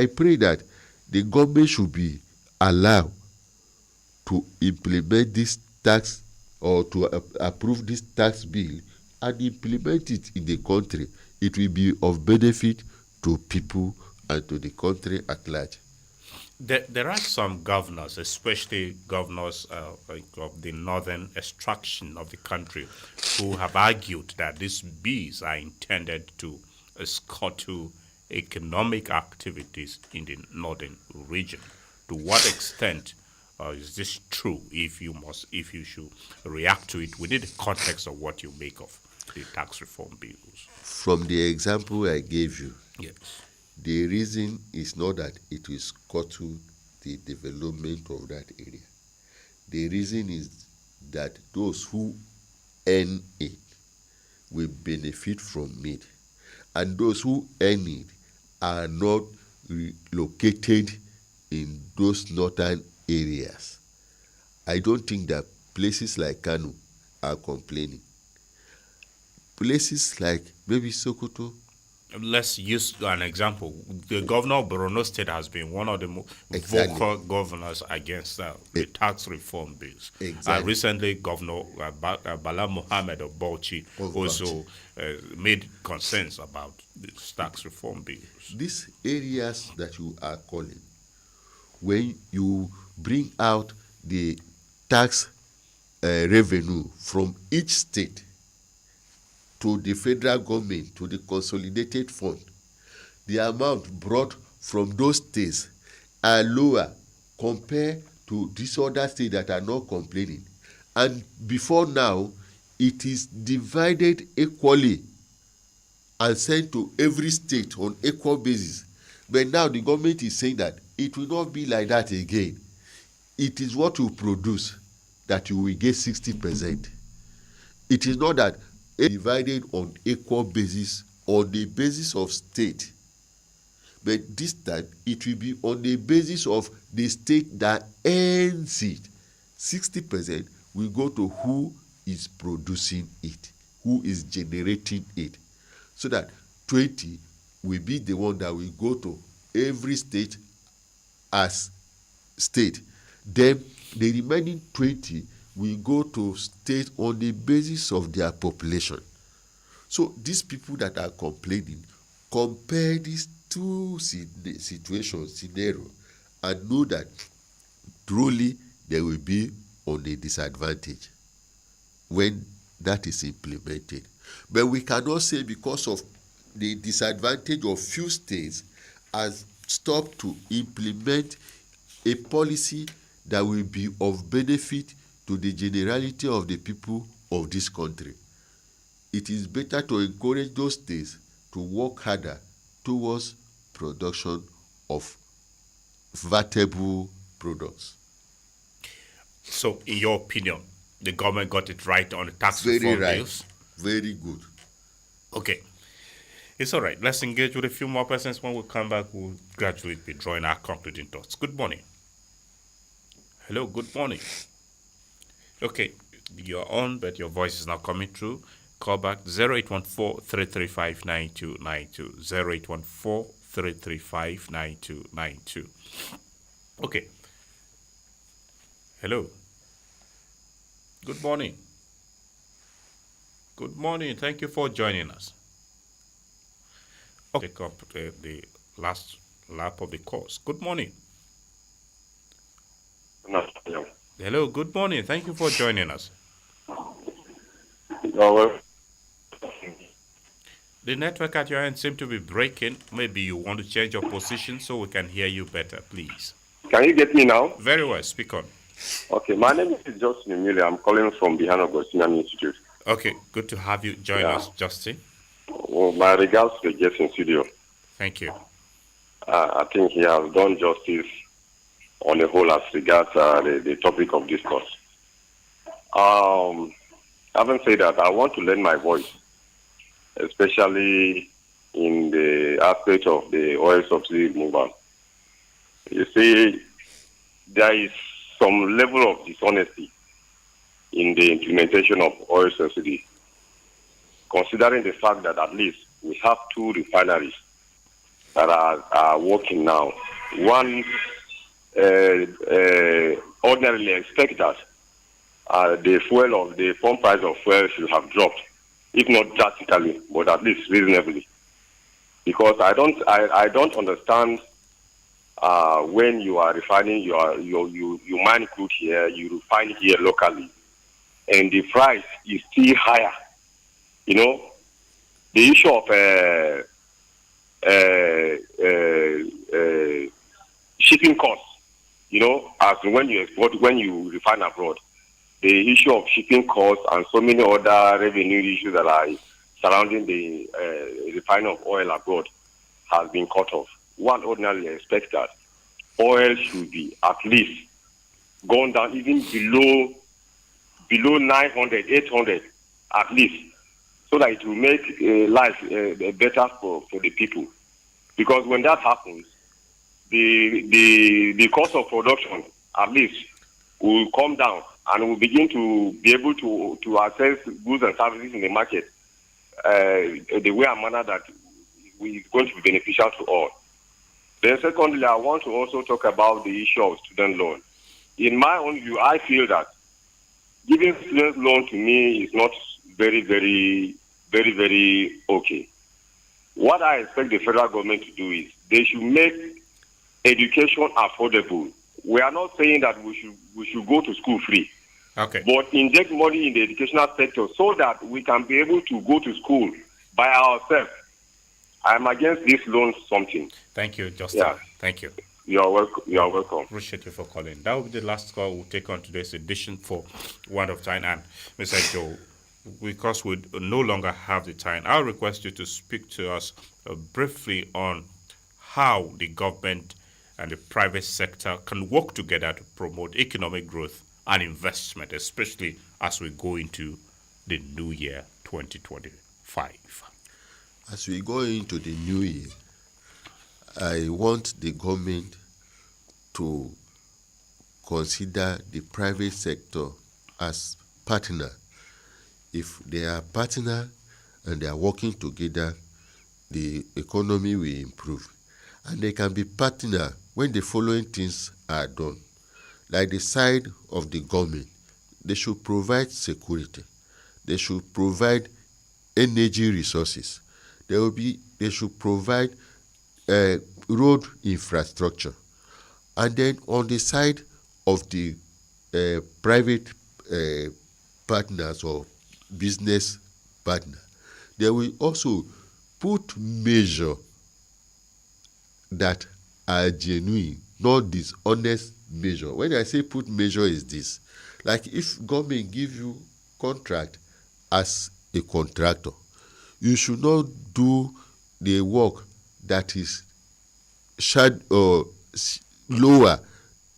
pray that the government should be allowed to implement this tax or to approve this tax bill and implement it in the country. It will be of benefit to people and to the country at large. There are some governors, especially governors like of the northern extraction of the country, who have argued that these bills are intended to scuttle economic activities in the northern region. To what extent Or is this true? If you should react to it within the context of what you make of the tax reform bills. From the example I gave you, Yes. the reason is not that it will scuttle the development of that area. The reason is that those who earn it will benefit from it, and those who earn it are not located in those northern areas. I don't think that places like Kano are complaining. Places like maybe Sokoto. Let's use an example. The governor of Borno State has been one of the most vocal governors against the tax reform bills. Exactly. Recently, Governor Bala Mohammed of Bauchi also made concerns about the tax reform bills. These areas that you are calling, when you bring out the tax revenue from each state to the federal government, to the consolidated fund, the amount brought from those states are lower compared to these other states that are not complaining. And before now, it is divided equally and sent to every state on equal basis. But now the government is saying that it will not be like that again. It is what you produce that you will get 60%. It is not that divided on equal basis on the basis of state, but this time it will be on the basis of the state that earns it. 60% will go to who is producing it, who is generating it, so that 20 will be the one that will go to every state as state. Then the remaining 20 will go to state on the basis of their population. So these people that are complaining, compare these two situations, scenario, and know that truly they will be on a disadvantage when that is implemented. But we cannot say because of the disadvantage of few states has stopped to implement a policy that will be of benefit to the generality of the people of this country. It is better to encourage those states to work harder towards production of vatable products. So, in your opinion, the government got it right on the tax reform bills? Very good. Okay. It's all right. Let's engage with a few more persons. When we come back, we'll gradually be drawing our concluding thoughts. Good morning. Hello, good morning. Okay, you're on, but your voice is not coming through. Call back 0814-335-9292. 0814-335-9292. Okay. Hello. Good morning. Good morning. Thank you for joining us. Okay, take up the last lap of the course. Good morning. Hello, good morning. Thank you for joining us. The network at your end seems to be breaking. Maybe you want to change your position so we can hear you better, please. Can you get me now? Very well. Speak on. Okay, my name is Justin Emile. I'm calling from the Han Augustinian Institute. Okay, good to have you join us, Justin. Well, my regards to the guest in studio. Thank you. I think he has done justice on the whole as regards the topic of discourse. Having said that, I want to lend my voice, especially in the aspect of the oil subsidy movement. You see, there is some level of dishonesty in the implementation of oil subsidy, considering the fact that at least we have two refineries that are working now. One ordinarily expect that the pump price of fuel should have dropped, if not drastically, but at least reasonably. Because I don't understand when you are refining you mine crude here, you refine here locally, and the price is still higher. You know, the issue of shipping costs as when you export, when you refine abroad, the issue of shipping costs and so many other revenue issues that are surrounding the refining of oil abroad has been cut off. One ordinarily expects that oil should be at least gone down even below 900, 800 at least, so that it will make life better for the people. Because when that happens, the cost of production at least will come down, and we'll begin to be able to access goods and services in the market the way and manner that is going to be beneficial to all. Then secondly, I want to also talk about the issue of student loan. In my own view, I feel that giving student loan to me is not very, very, very, very okay. What I expect the federal government to do is they should make education affordable. We are not saying that we should go to school free. Okay. But inject money in the educational sector so that we can be able to go to school by ourselves. I'm against this loan something. Thank you, Justin. Yeah. Thank you. You're welcome. You're welcome. Appreciate you for calling. That will be the last call we'll take on today's edition for One of Time. And Mr. Joe, because we no longer have the time, I'll request you to speak to us briefly on how the government and the private sector can work together to promote economic growth and investment, especially as we go into the new year 2025. As we go into the new year, I want the government to consider the private sector as partner. If they are partner and they are working together, the economy will improve. And they can be partner when the following things are done. Like the side of the government, they should provide security. They should provide energy resources. They should provide road infrastructure. And then on the side of the private partners or business partner, they will also put measures that are genuine, not dishonest measure. When I say put measure is this, like if government give you contract as a contractor, you should not do the work that is lower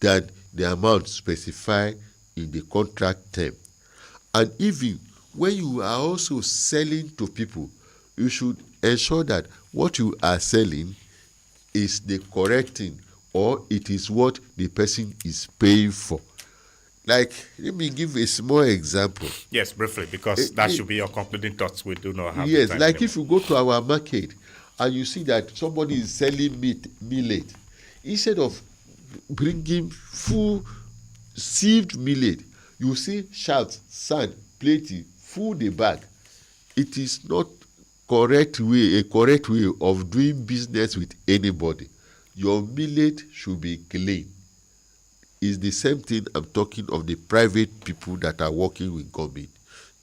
than the amount specified in the contract term. And even when you are also selling to people, you should ensure that what you are selling is the correct thing, or it is what the person is paying for. Like, let me give a small example. Yes, briefly, because that should be your concluding thoughts. We do not have yes, time like anymore. if you go to our market and you see that somebody is selling millet, instead of bringing full sieved millet, you see shouts, sand, plating, full the bag. It is not a correct way of doing business with anybody. Your millet should be clean. It's the same thing I'm talking of the private people that are working with government.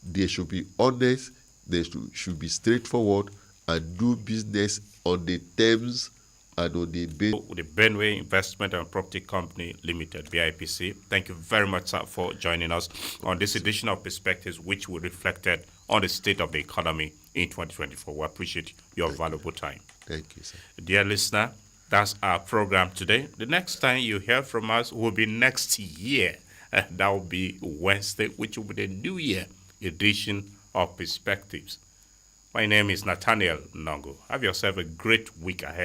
They should be honest, they should be straightforward and do business on the terms and on the basis. The Benway Investment and Property Company Limited, BIPC. Thank you very much, sir, for joining us on this edition of Perspectives, which we reflected on the state of the economy in 2024. We appreciate your valuable time. Thank you, sir. Dear listener, that's our program today. The next time you hear from us will be next year. That will be Wednesday, which will be the New Year edition of Perspectives. My name is Nathaniel Nongo. Have yourself a great week ahead.